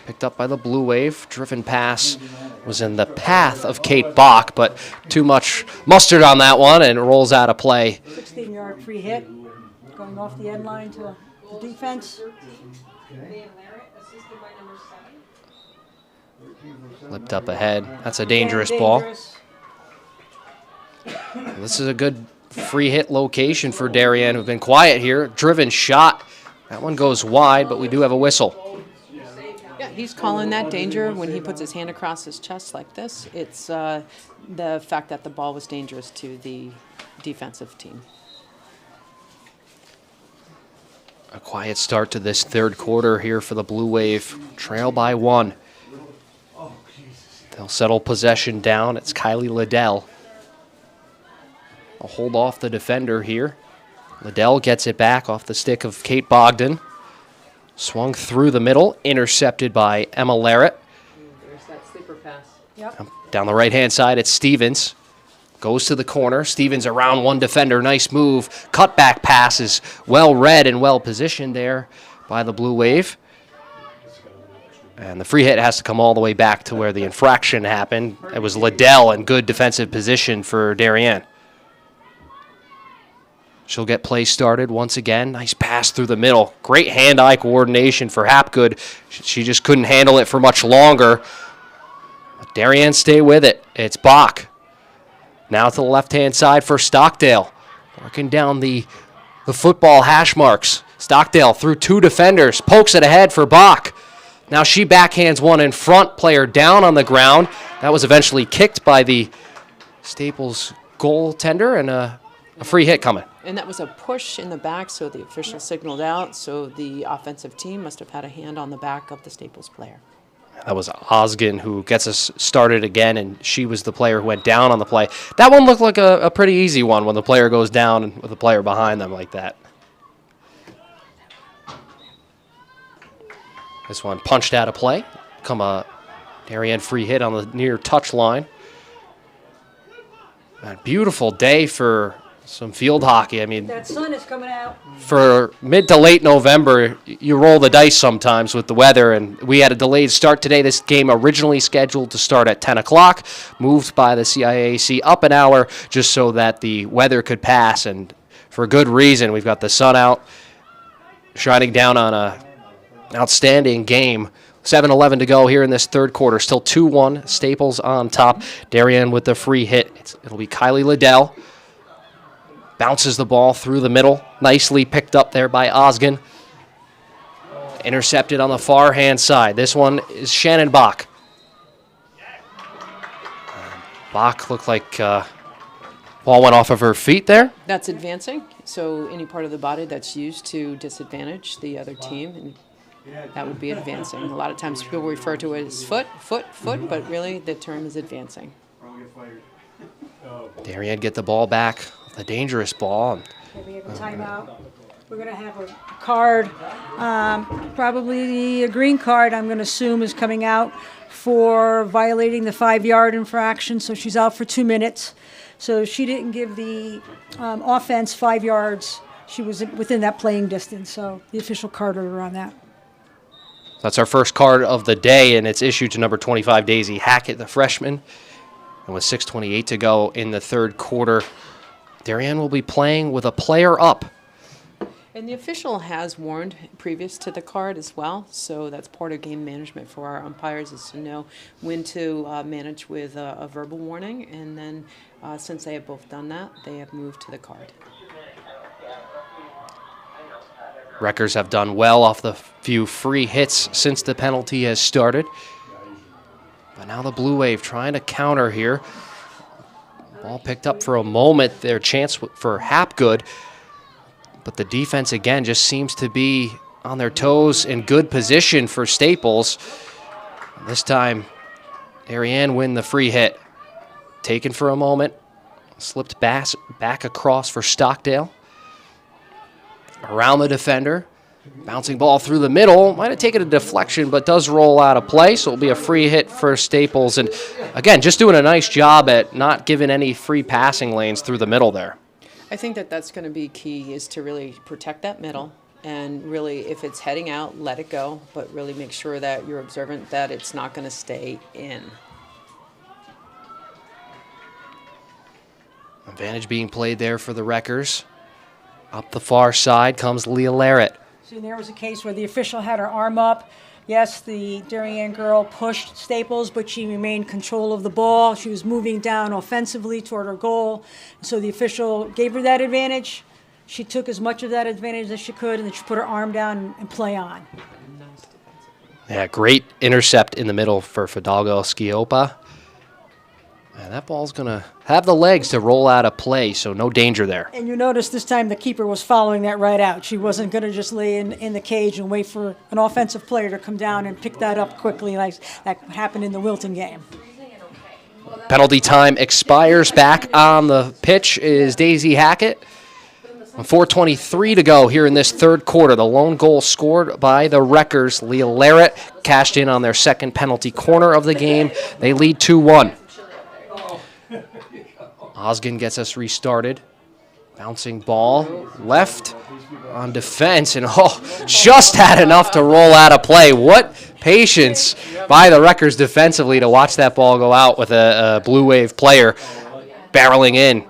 Picked up by the Blue Wave. Driven pass was in the path of Kate Bach, but too much mustard on that one and rolls out of play. 16-yard free hit, going off the end line to the defense. Flipped up ahead. That's a dangerous ball. This is a good free hit location for Darien, who've been quiet here. Driven shot. That one goes wide, but we do have a whistle. Yeah, he's calling that danger when he puts his hand across his chest like this. It's the fact that the ball was dangerous to the defensive team. A quiet start to this third quarter here for the Blue Wave. Trail by 1. They'll settle possession down. It's Kylie Liddell. I'll hold off the defender here. Liddell gets it back off the stick of Kate Bogdan. Swung through the middle, intercepted by Emma Larrett. There's that sleeper pass. Yep. Down the right-hand side, it's Stevens. Goes to the corner. Stevens around one defender. Nice move. Cutback pass is well read and well positioned there by the Blue Wave. And the free hit has to come all the way back to where the infraction happened. It was Liddell in good defensive position for Darien. She'll get play started once again. Nice pass through the middle. Great hand-eye coordination for Hapgood. She just couldn't handle it for much longer. But Darien stay with it. It's Bach. Now to the left-hand side for Stockdale. Working down the football hash marks. Stockdale through 2 defenders. Pokes it ahead for Bach. Now she backhands one in front. Player down on the ground. That was eventually kicked by the Staples goaltender, and a free hit coming. And that was a push in the back, so the official signaled out, so the offensive team must have had a hand on the back of the Staples player. That was Osgen who gets us started again, and she was the player who went down on the play. That one looked like a pretty easy one when the player goes down with the player behind them like that. This one punched out of play. Come a Darien free hit on the near touch line. A beautiful day for some field hockey. I mean, That sun is coming out. for mid to late November, you roll the dice sometimes with the weather, and we had a delayed start today. This game originally scheduled to start at 10 o'clock, moved by the CIAC up an hour just so that the weather could pass, and for good reason. We've got the sun out, shining down on a outstanding game. 7:11 to go here in this third quarter. Still 2-1, Staples on top. Darien with the free hit. It'll be Kylie Liddell. Bounces the ball through the middle. Nicely picked up there by Osgen. Intercepted on the far hand side. This one is Shannon Bach. Bach looked like ball went off of her feet there. That's advancing, so any part of the body that's used to disadvantage the other team, and that would be advancing. A lot of times people refer to it as foot, but really the term is advancing. Darien get the ball back. The dangerous ball. Okay, we have a timeout. We're going to have a card, probably a green card, I'm going to assume, is coming out for violating the 5-yard infraction, so she's out for 2 minutes. So she didn't give the offense 5 yards. She was within that playing distance, so the official carded her on that. That's our first card of the day, and it's issued to number 25, Daisy Hackett, the freshman. And with 6:28 to go in the third quarter, Darien will be playing with a player up. And the official has warned previous to the card as well, so that's part of game management for our umpires, is to know when to manage with a verbal warning, and then since they have both done that, they have moved to the card. Wreckers have done well off the few free hits since the penalty has started. But now the Blue Wave trying to counter here. Ball picked up for a moment, their chance for Hapgood. But the defense, again, just seems to be on their toes in good position for Staples. This time, Darien win the free hit. Taken for a moment, slipped back across for Stockdale. Around the defender, bouncing ball through the middle. Might have taken a deflection, but does roll out of play, so it'll be a free hit for Staples. And again, just doing a nice job at not giving any free passing lanes through the middle there. I think that that's going to be key, is to really protect that middle, and really, if it's heading out, let it go, but really make sure that you're observant that it's not going to stay in. Advantage being played there for the Wreckers. Up the far side comes Leah Larrett. See, there was a case where the official had her arm up. Yes, the Darien girl pushed Staples, but she remained control of the ball. She was moving down offensively toward her goal. So the official gave her that advantage. She took as much of that advantage as she could, and then she put her arm down and play on. Yeah, great intercept in the middle for Fidalgo Schioppa. And that ball's going to have the legs to roll out of play, so no danger there. And you notice this time the keeper was following that right out. She wasn't going to just lay in the cage and wait for an offensive player to come down and pick that up quickly like that happened in the Wilton game. Penalty time expires. Back on the pitch is Daisy Hackett. 4:23 to go here in this third quarter. The lone goal scored by the Wreckers. Leah Larrett cashed in on their second penalty corner of the game. They lead 2-1. Osgen gets us restarted. Bouncing ball left on defense, and just had enough to roll out of play. What patience by the Wreckers defensively to watch that ball go out with a Blue Wave player barreling in.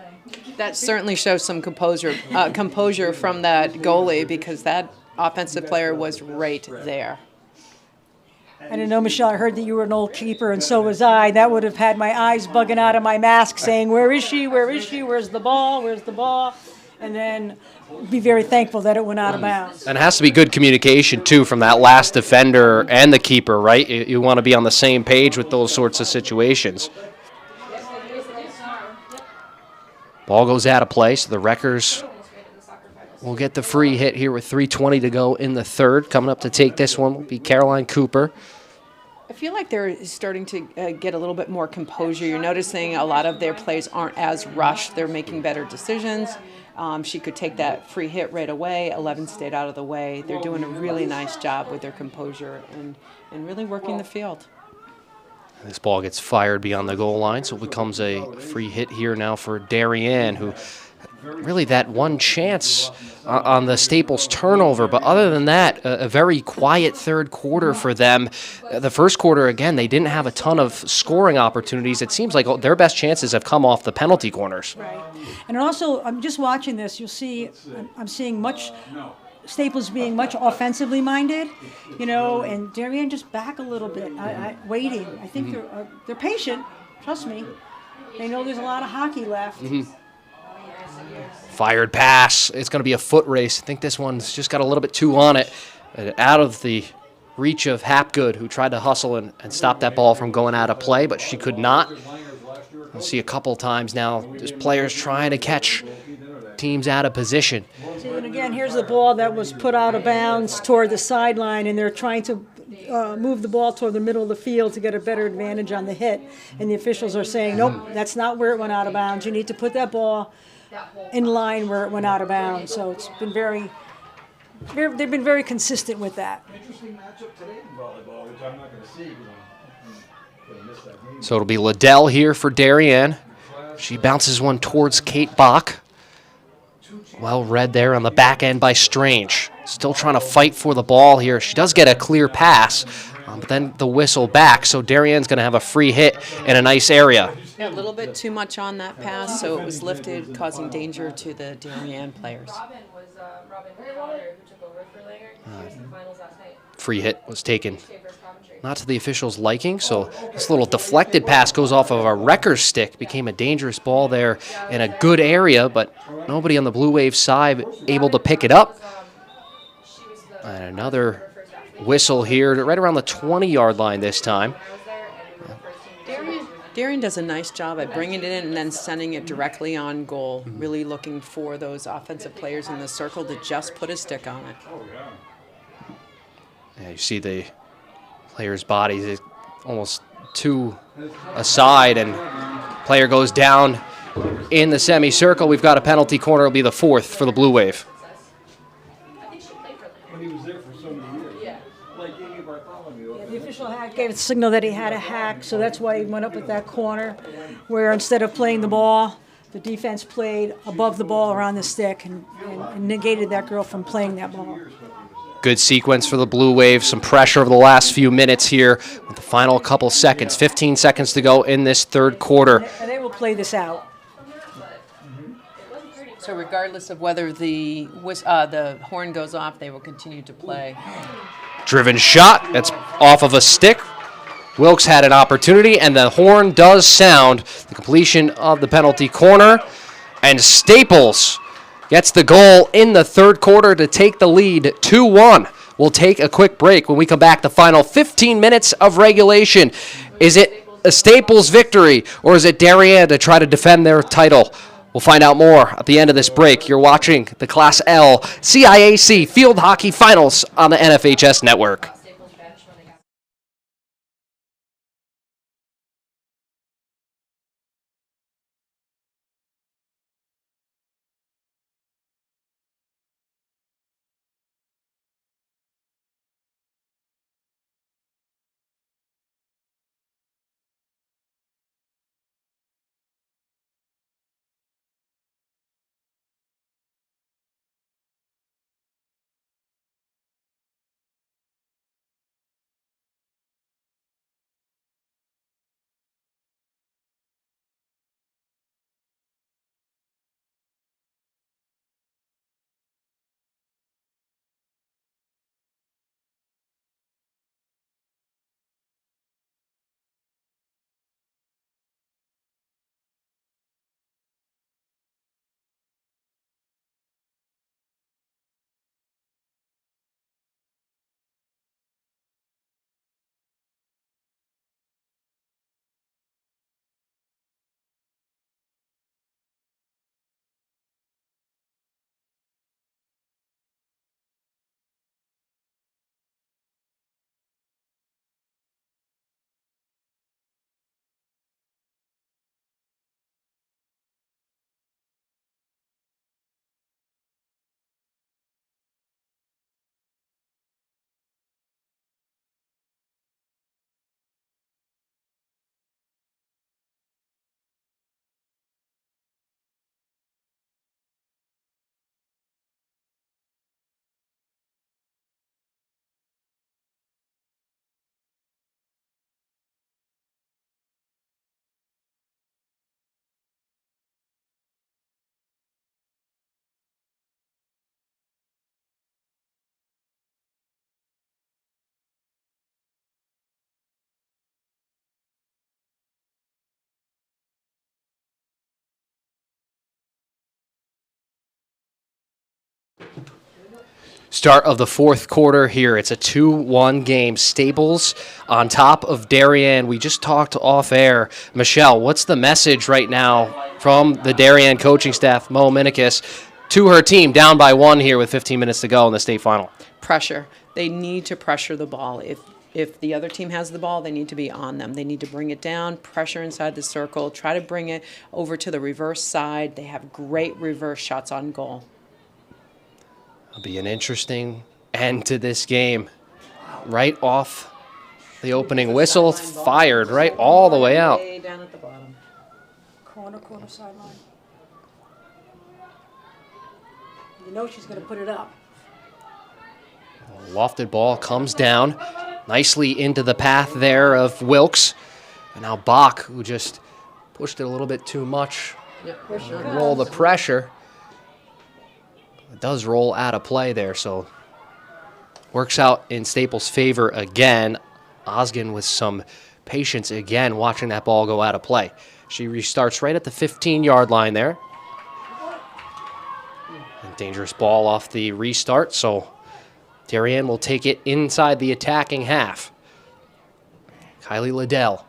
That certainly shows some composure from that goalie, because that offensive player was right there. I didn't know, Michelle, I heard that you were an old keeper, and so was I. That would have had my eyes bugging out of my mask saying, where is she, where is she, where's the ball, where's the ball? And then be very thankful that it went out of bounds. And it has to be good communication, too, from that last defender and the keeper, right? You want to be on the same page with those sorts of situations. Ball goes out of play, so the Wreckers will get the free hit here with 3:20 to go in the third. Coming up to take this one will be Caroline Cooper. I feel like they're starting to get a little bit more composure. You're noticing a lot of their plays aren't as rushed. They're making better decisions. She could take that free hit right away. 11 stayed out of the way. They're doing a really nice job with their composure and really working the field. This ball gets fired beyond the goal line, so it becomes a free hit here now for Darien, who really that one chance on the Staples turnover. But other than that, a very quiet third quarter for them. The first quarter, again, they didn't have a ton of scoring opportunities. It seems like their best chances have come off the penalty corners. Right. And also, I'm just watching this. You'll see, I'm seeing Staples being much offensively minded, and Darien just back a little bit, waiting. I think they're patient. Trust me. They know there's a lot of hockey left. Mm-hmm. Fired pass. It's going to be a foot race. I think this one's just got a little bit too on it. Out of the reach of Hapgood, who tried to hustle and stop that ball from going out of play, but she could not. We'll see a couple times now, just players trying to catch teams out of position. See, and again, here's the ball that was put out of bounds toward the sideline, and they're trying to move the ball toward the middle of the field to get a better advantage on the hit. And the officials are saying, nope, that's not where it went out of bounds. You need to put that ball in line where it went out of bounds. So it's been they've been very consistent with that. Interesting matchup today in volleyball, which I'm not going to see. So it'll be Liddell here for Darien. She bounces one towards Kate Bach. Well read there on the back end by Strange. Still trying to fight for the ball here. She does get a clear pass, but then the whistle back. So Darien's going to have a free hit in a nice area. Yeah, a little bit too much on that pass, so it was lifted, causing danger to the Darien players. Robin was Robin Free hit was taken not to the officials' liking, so this little deflected pass goes off of a wrecker's stick. Became a dangerous ball there in a good area, but nobody on the Blue Wave side able to pick it up. And another whistle here right around the 20-yard line this time. Darien does a nice job at bringing it in and then sending it directly on goal, really looking for those offensive players in the circle to just put a stick on it. Yeah, you see the player's body is almost two aside, and player goes down in the semicircle. We've got a penalty corner. It'll be the 4th for the Blue Wave. But he was there for so many years. Yeah. Like Iggy Bartholomew. The official gave the signal that he had a hack, so that's why he went up with that corner, where instead of playing the ball, the defense played above the ball around the stick and negated that girl from playing that ball. Good sequence for the Blue Wave. Some pressure over the last few minutes here with the final couple seconds. 15 seconds to go in this third quarter. And they will play this out. So regardless of whether the horn goes off, they will continue to play. Driven shot. That's off of a stick. Wilkes had an opportunity, and the horn does sound. The completion of the penalty corner. And Staples gets the goal in the third quarter to take the lead 2-1. We'll take a quick break. When we come back, the final 15 minutes of regulation. Is it a Staples victory, or is it Darien to try to defend their title? We'll find out more at the end of this break. You're watching the Class L CIAC Field Hockey Finals on the NFHS Network. Start of the fourth quarter here. It's a 2-1 game. Staples on top of Darien. We just talked off air. Michelle, what's the message right now from the Darien coaching staff, Mo Minikis, to her team down by 1 here with 15 minutes to go in the state final? Pressure. They need to pressure the ball. If the other team has the ball, they need to be on them. They need to bring it down, pressure inside the circle, try to bring it over to the reverse side. They have great reverse shots on goal. It'll be an interesting end to this game. Right off the opening whistle, fired right all the way out. Way down at the bottom. Corner sideline. You know she's going to put it up. Lofted ball comes down nicely into the path there of Wilkes. And now Bach, who just pushed it a little bit too much. Roll the pressure. It does roll out of play there, so Works out in Staples' favor again. Osgood with some patience again, watching that ball go out of play. She restarts right at the 15-yard line there. A dangerous ball off the restart, so Darien will take it inside the attacking half. Kylie Liddell.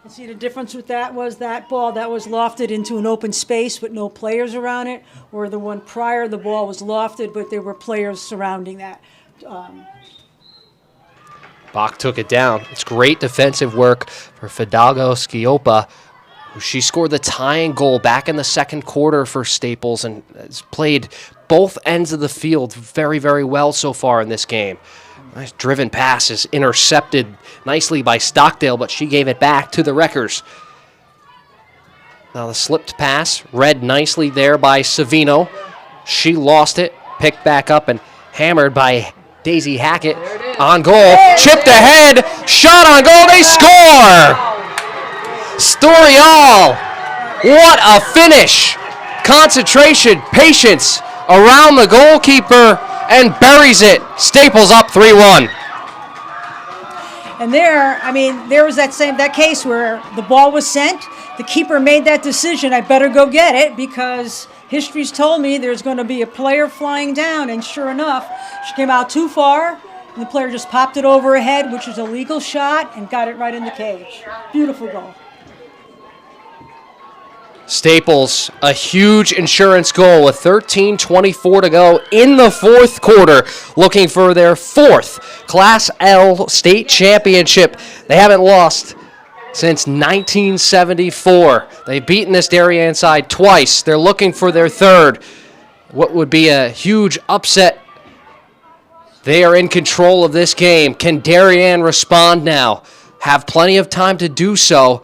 And see, the difference with that was that ball that was lofted into an open space with no players around it, or the one prior, the ball was lofted, but there were players surrounding that. Bach took it down. It's great defensive work for Fidalgo Schioppa. She scored the tying goal back in the second quarter for Staples and has played both ends of the field very, very well so far in this game. Nice driven pass is intercepted nicely by Stockdale, but she gave it back to the Wreckers. Now the slipped pass, read nicely there by Savino. She lost it, picked back up and hammered by Daisy Hackett. On goal, chipped ahead, shot on goal, they score! Storial, what a finish! Concentration, patience around the goalkeeper, and buries it. Staples up 3-1. And there, I mean, there was that case where the ball was sent. The keeper made that decision. I better go get it because history's told me there's going to be a player flying down. And sure enough, she came out too far, and the player just popped it over her head, which was a legal shot, and got it right in the cage. Beautiful goal. Staples, a huge insurance goal with 13:24 to go in the fourth quarter, looking for their fourth Class L state championship. They haven't lost since 1974. They've beaten this Darien side twice. They're looking for their third. What would be a huge upset. They are in control of this game. Can Darien respond now? Have plenty of time to do so.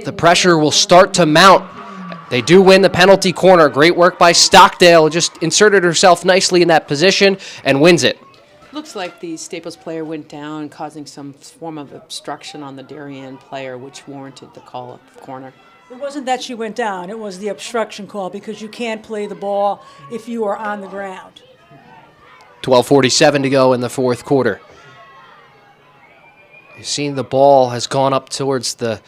The pressure will start to mount. They do win the penalty corner. Great work by Stockdale. Just inserted herself nicely in that position and wins it. Looks like the Staples player went down, causing some form of obstruction on the Darien player, which warranted the call of the corner. It wasn't that she went down. It was the obstruction call because you can't play the ball if you are on the ground. 12:47 to go in the fourth quarter. You've seen the ball has gone up towards the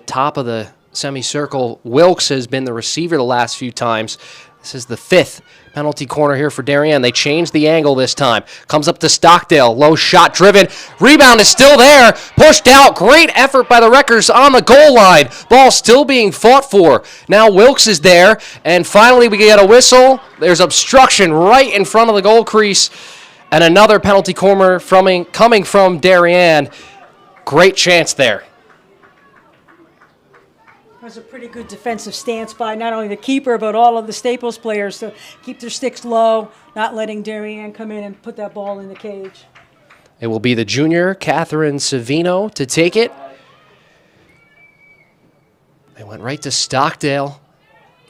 top of the semicircle. Wilkes has been the receiver the last few times. This is the fifth penalty corner here for Darien. They changed the angle this time. Comes up to Stockdale. Low shot driven. Rebound is still there. Pushed out. Great effort by the Wreckers on the goal line. Ball still being fought for. Now Wilkes is there. And finally we get a whistle. There's obstruction right in front of the goal crease. And another penalty corner coming from Darien. Great chance there. It was a pretty good defensive stance by not only the keeper, but all of the Staples players to keep their sticks low, not letting Darien come in and put that ball in the cage. It will be the junior, Catherine Savino, to take it. They went right to Stockdale.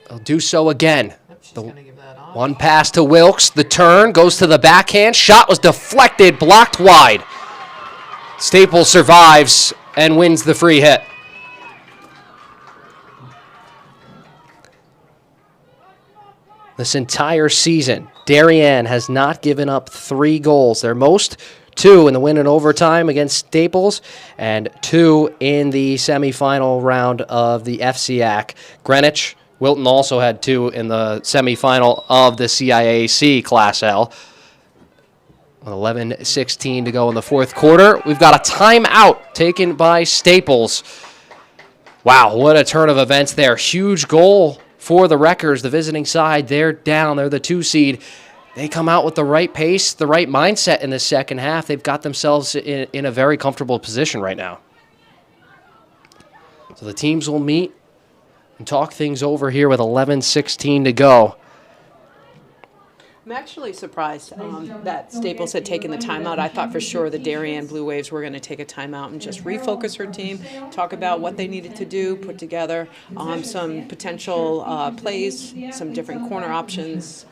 They'll do so again. One pass to Wilkes. The turn goes to the backhand. Shot was deflected, blocked wide. Staples survives and wins the free hit. This entire season, Darien has not given up 3 goals. Their most, 2 in the win in overtime against Staples, and 2 in the semifinal round of the FCIAC. Greenwich, Wilton also had 2 in the semifinal of the CIAC Class L. 11:16 to go in the fourth quarter. We've got a timeout taken by Staples. Wow, what a turn of events there. Huge goal for the Wreckers, the visiting side. They're down. They're the 2 seed. They come out with the right pace, the right mindset in the second half. They've got themselves in a very comfortable position right now. So the teams will meet and talk things over here with 11:16 to go. I'm actually surprised that Staples had taken the timeout. I thought for sure the Darien Blue Waves were going to take a timeout and just refocus her team, talk about what they needed to do, put together some potential plays, some different corner options,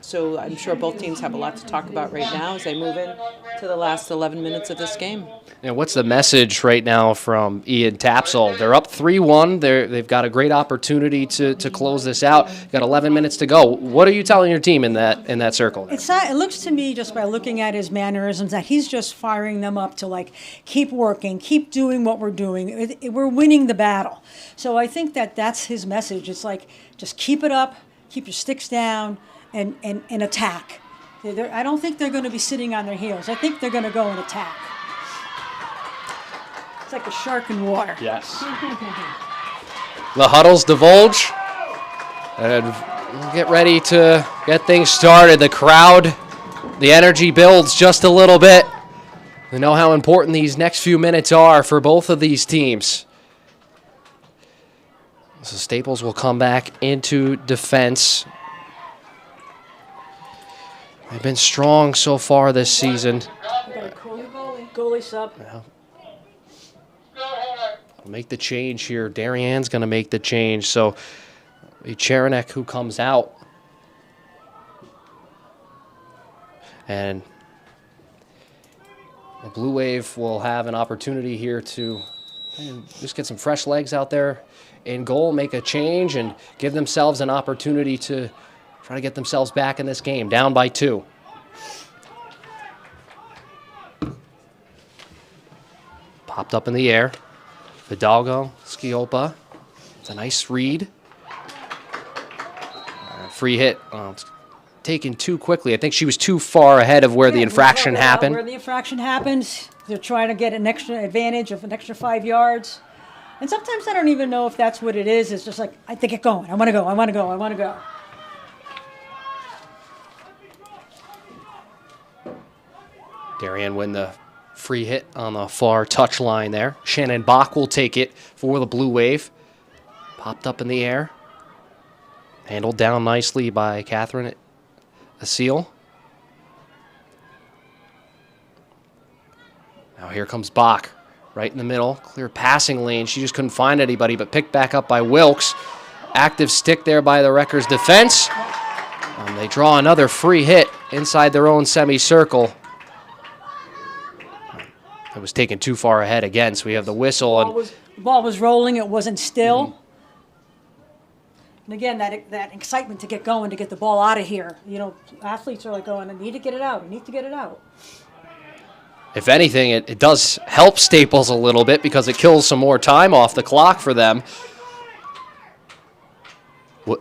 So I'm sure both teams have a lot to talk about right now as they move in to the last 11 minutes of this game. And what's the message right now from Ian Tapsell? They're up 3-1. They've got a great opportunity to close this out. Got 11 minutes to go. What are you telling your team in that circle? It's not, it looks to me, just by looking at his mannerisms, that he's just firing them up to, like, keep working, keep doing what we're doing. We're winning the battle. So I think that's his message. It's like, just keep it up, keep your sticks down, and attack. I don't think they're going to be sitting on their heels. I think they're going to go and attack. It's like a shark in water. Yes. The huddles divulge. And we'll get ready to get things started. The crowd, the energy builds just a little bit. We know how important these next few minutes are for both of these teams. So Staples will come back into defense. They've been strong so far this season. Goalie sub. I'll make the change here. Darien's going to make the change. So Cherinek who comes out. And the Blue Wave will have an opportunity here to just get some fresh legs out there in goal, make a change, and give themselves an opportunity to try to get themselves back in this game, down by 2. Popped up in the air. Fidalgo, Schioppa. It's a nice read. Free hit. It's taken too quickly. I think she was too far ahead of where the infraction happened. Where the infraction happens, they're trying to get an extra advantage of an extra 5 yards. And sometimes I don't even know if that's what it is. It's just like, I think it going. I want to go. I want to go. I want to go. Darien win the free hit on the far touch line there. Shannon Bach will take it for the Blue Wave. Popped up in the air. Handled down nicely by Catherine Asile. Now here comes Bach, right in the middle. Clear passing lane. She just couldn't find anybody, but picked back up by Wilkes. Active stick there by the Wreckers defense. They draw another free hit inside their own semicircle. It was taken too far ahead again, so we have the whistle. The ball was rolling. It wasn't still. And again, that excitement to get going, to get the ball out of here. You know, athletes are like going, I need to get it out. I need to get it out. If anything, it does help Staples a little bit because it kills some more time off the clock for them.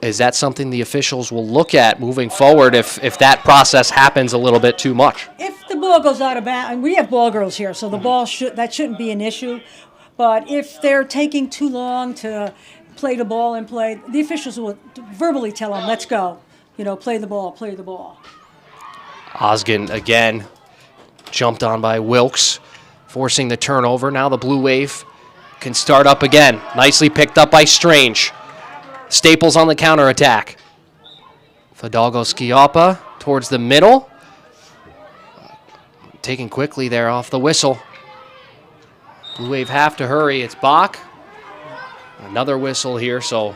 Is that something the officials will look at moving forward if that process happens a little bit too much? If the ball goes out of bounds, and we have ball girls here, so the ball shouldn't be an issue. But if they're taking too long to play the ball and play, the officials will verbally tell them, let's go. You know, play the ball, play the ball. Osgen again jumped on by Wilkes, forcing the turnover. Now the Blue Wave can start up again. Nicely picked up by Strange. Staples on the counterattack. Fidalgo Schioppa towards the middle. Taken quickly there off the whistle. Blue Wave have to hurry. It's Bach. Another whistle here, so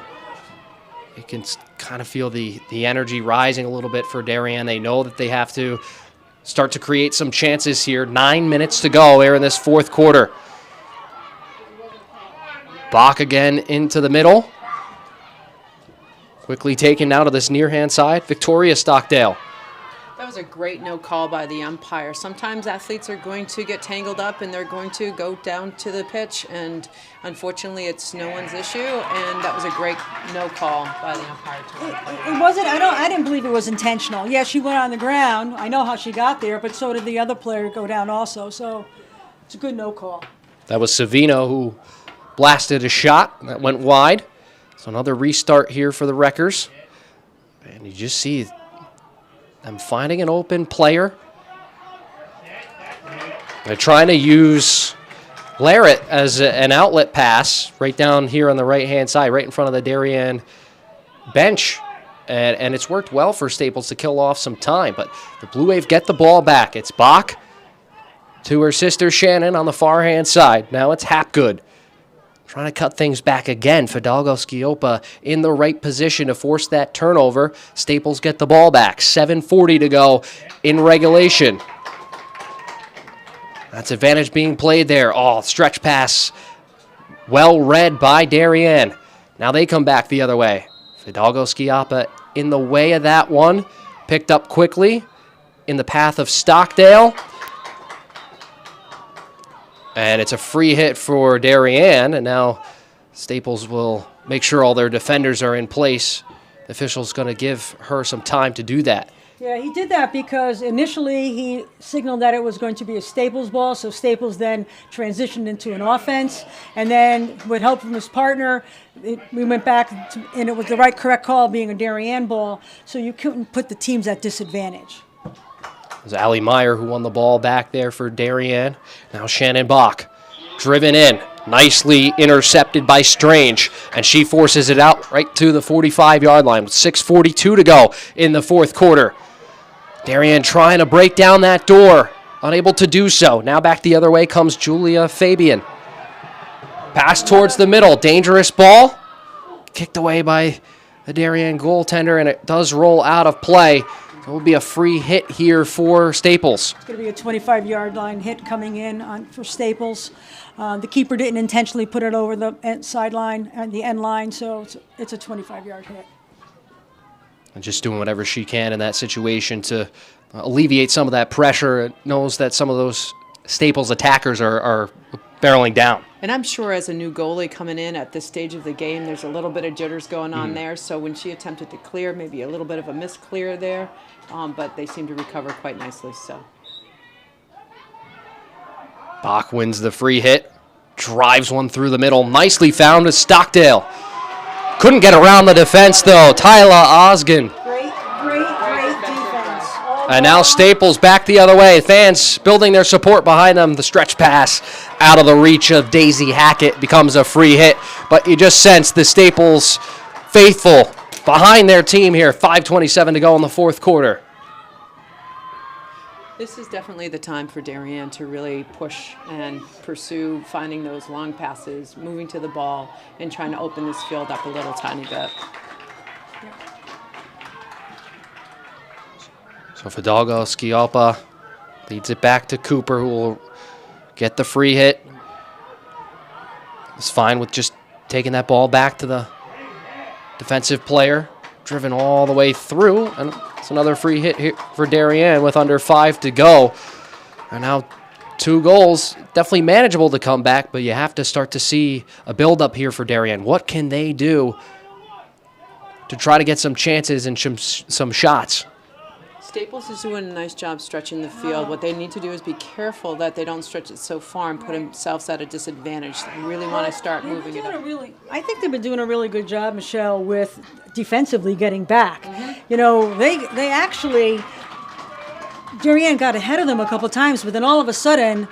you can kind of feel the energy rising a little bit for Darien. They know that they have to start to create some chances here. 9 minutes to go here in this fourth quarter. Bach again into the middle. Quickly taken out of this near-hand side. Victoria Stockdale. That was a great no call by the umpire. Sometimes athletes are going to get tangled up and they're going to go down to the pitch, and unfortunately it's no one's issue, and that was a great no call by the umpire. It wasn't, I didn't believe it was intentional. Yeah, she went on the ground. I know how she got there, but so did the other player go down also, so it's a good no call. That was Savino who blasted a shot that went wide. So another restart here for the Wreckers. And you just see them finding an open player. They're trying to use Larrett as an outlet pass right down here on the right-hand side, right in front of the Darien bench. And it's worked well for Staples to kill off some time. But the Blue Wave get the ball back. It's Bach to her sister Shannon on the far-hand side. Now it's Hapgood trying to cut things back again. Fidalgo Schioppa in the right position to force that turnover. Staples get the ball back. 7:40 to go in regulation. That's advantage being played there. Oh, stretch pass. Well read by Darien. Now they come back the other way. Fidalgo Schioppa in the way of that one. Picked up quickly in the path of Stockdale. And it's a free hit for Darien. And now Staples will make sure all their defenders are in place. The official's going to give her some time to do that. Yeah, he did that because initially he signaled that it was going to be a Staples ball, so Staples then transitioned into an offense, and then with help from his partner, we went back, and it was the correct call being a Darien ball, so you couldn't put the teams at disadvantage. It was Allie Meyer who won the ball back there for Darien. Now Shannon Bach driven in, nicely intercepted by Strange, and she forces it out right to the 45-yard line with 6:42 to go in the fourth quarter. Darien trying to break down that door, unable to do so. Now back the other way comes Julia Fabian. Pass towards the middle, dangerous ball. Kicked away by the Darien goaltender, and it does roll out of play. It will be a free hit here for Staples. It's going to be a 25-yard line hit coming in for Staples. The keeper didn't intentionally put it over the sideline and the end line, so it's a 25-yard hit. And just doing whatever she can in that situation to alleviate some of that pressure. It knows that some of those Staples attackers are barreling down. And I'm sure as a new goalie coming in at this stage of the game, there's a little bit of jitters going on there. So when she attempted to clear, maybe a little bit of a misclear there, but they seem to recover quite nicely. So Bach wins the free hit, drives one through the middle. Nicely found with Stockdale. Couldn't get around the defense, though. Tyla Osgen. Great defense. And now Staples back the other way. Fans building their support behind them. The stretch pass out of the reach of Daisy Hackett becomes a free hit. But you just sense the Staples faithful behind their team here. 5:27 to go in the fourth quarter. this is definitely the time for Darien to really push and pursue finding those long passes, moving to the ball, and trying to open this field up a little tiny bit. So Fidalgo Schioppa leads it back to Cooper, who will get the free hit. It's fine with just taking that ball back to the defensive player, driven all the way through, and it's another free hit here for Darien with under 5 to go. And now 2 goals, definitely manageable to come back, but you have to start to see a build-up here for Darien. What can they do to try to get some chances and some shots? Staples is doing a nice job stretching the field. What they need to do is be careful that they don't stretch it so far and put themselves at a disadvantage. They really want to start moving it up. I think they've been doing a really good job, Michelle, with defensively getting back. You know, they actually, Darien got ahead of them a couple times, but then all of a sudden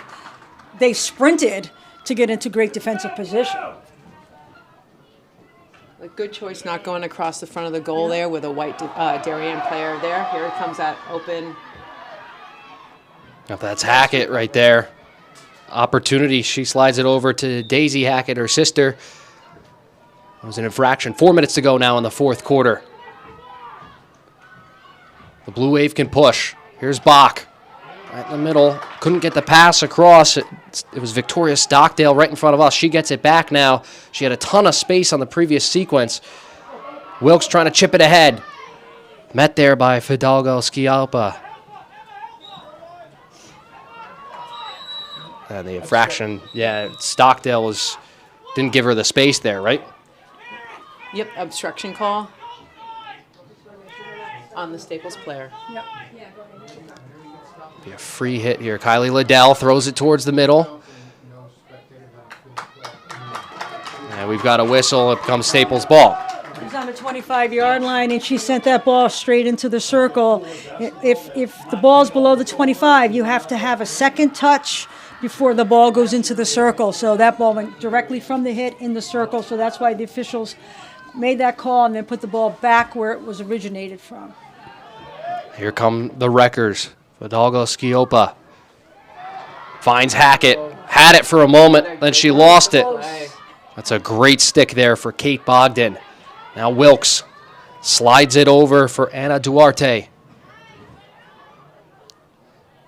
they sprinted to get into great defensive position. A good choice not going across the front of the goal there with a white Darien player there. Here it comes that open. Now that's Hackett right there. Opportunity. She slides it over to Daisy Hackett, her sister. It was an infraction. 4 minutes to go now in the fourth quarter. The Blue Wave can push. Here's Bach. Right in the middle. Couldn't get the pass across. It was Victoria Stockdale right in front of us. She gets it back now. She had a ton of space on the previous sequence. Wilkes trying to chip it ahead. Met there by Fidalgo Schioppa. And the infraction, yeah, Stockdale didn't give her the space there, right? Yep, obstruction call on the Staples player. Yep. Be a free hit here. Kylie Liddell throws it towards the middle. And we've got a whistle. It becomes Staples' ball. She's on the 25-yard line, and she sent that ball straight into the circle. If the ball's below the 25, you have to have a second touch before the ball goes into the circle. So that ball went directly from the hit in the circle, so that's why the officials made that call and then put the ball back where it was originated from. Here come the wreckers. Fidalgo Schioppa finds Hackett. Had it for a moment, then she lost it. That's a great stick there for Kate Bogdan. Now Wilkes slides it over for Anna Duarte.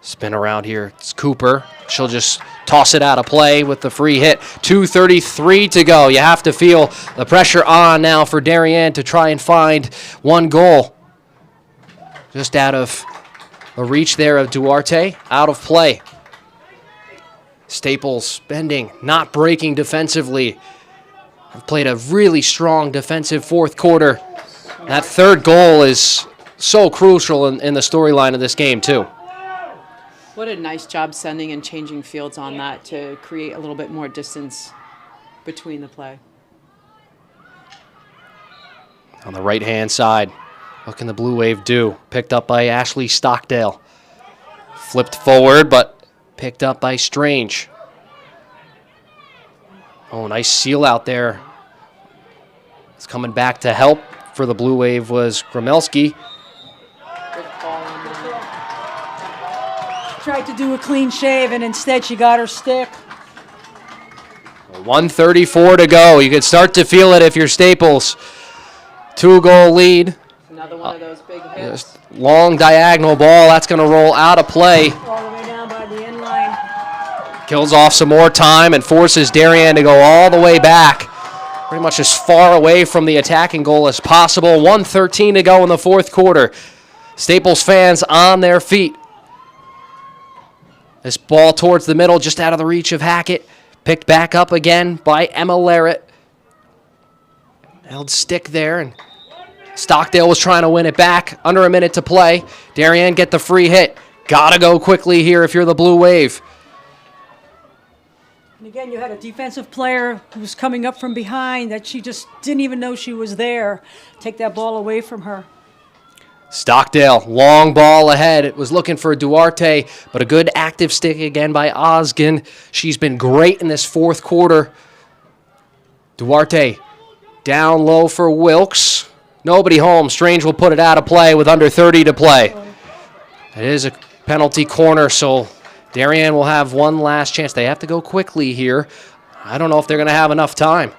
Spin around here. It's Cooper. She'll just toss it out of play with the free hit. 2:33 to go. You have to feel the pressure on now for Darien to try and find one goal. Just out of the reach there of Duarte. Out of play. Staples bending, not breaking defensively. Have played a really strong defensive fourth quarter. That third goal is so crucial in the storyline of this game, too. What a nice job sending and changing fields on that to create a little bit more distance between the play. On the right-hand side, what can the Blue Wave do? Picked up by Ashley Stockdale. Flipped forward, but picked up by Strange. Oh, nice seal out there. It's coming back to help for the Blue Wave was Gromelski. Tried to do a clean shave, and instead she got her stick. 1:34 to go. You can start to feel it if you're Staples. 2-goal lead. Another one of those big hits. Long diagonal ball. That's going to roll out of play. All the way down by the end line. Kills off some more time and forces Darien to go all the way back. Pretty much as far away from the attacking goal as possible. 1:13 to go in the fourth quarter. Staples fans on their feet. This ball towards the middle, just out of the reach of Hackett. Picked back up again by Emma Larrett. Held stick there, and Stockdale was trying to win it back. Under a minute to play. Darien get the free hit. Gotta go quickly here if you're the Blue Wave. And again, you had a defensive player who was coming up from behind that she just didn't even know she was there. Take that ball away from her. Stockdale, long ball ahead. It was looking for Duarte, but a good active stick again by Osgen. She's been great in this fourth quarter. Duarte down low for Wilkes. Nobody home. Strange will put it out of play with under 30 to play. It is a penalty corner, so Darien will have one last chance. They have to go quickly here. I don't know if they're going to have enough time.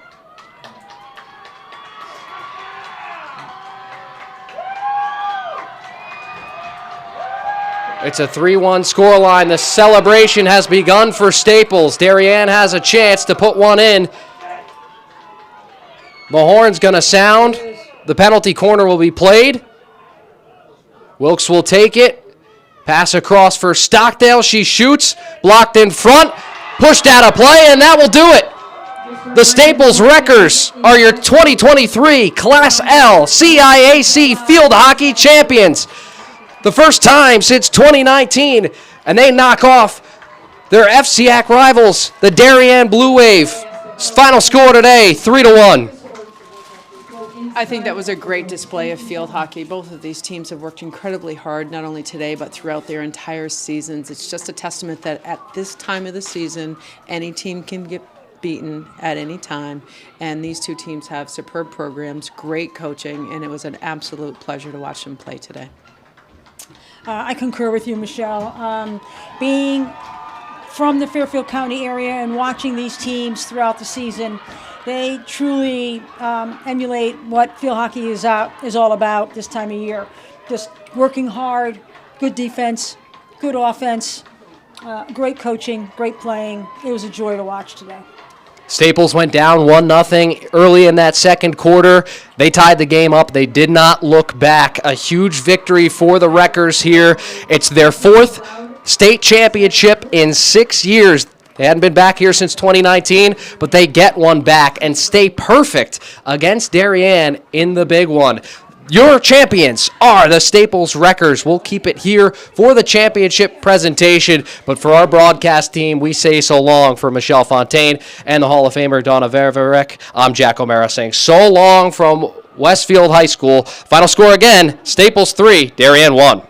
It's a 3-1 scoreline. The celebration has begun for Staples. Darien has a chance to put one in. The horn's going to sound. The penalty corner will be played. Wilkes will take it. Pass across for Stockdale. She shoots. Blocked in front. Pushed out of play, and that will do it. The Staples Wreckers are your 2023 Class L CIAC Field Hockey Champions. The first time since 2019, and they knock off their FCIAC rivals, the Darien Blue Wave. Final score today, 3-1. I think that was a great display of field hockey. Both of these teams have worked incredibly hard, not only today, but throughout their entire seasons. It's just a testament that at this time of the season, any team can get beaten at any time. And these two teams have superb programs, great coaching, and it was an absolute pleasure to watch them play today. I concur with you, Michelle. Being from the Fairfield County area and watching these teams throughout the season, they truly emulate what field hockey is all about this time of year. Just working hard, good defense, good offense, great coaching, great playing. It was a joy to watch today. Staples went down 1-0 early in that second quarter. They tied the game up. They did not look back. A huge victory for the Wreckers here. It's their fourth state championship in 6 years. They hadn't been back here since 2019, but they get one back and stay perfect against Darien in the big one. Your champions are the Staples Wreckers. We'll keep it here for the championship presentation, but for our broadcast team, we say so long for Michelle Fontaine and the Hall of Famer Donna Ververek. I'm Jack O'Mara saying so long from Westfield High School. Final score again, Staples 3, Darien 1.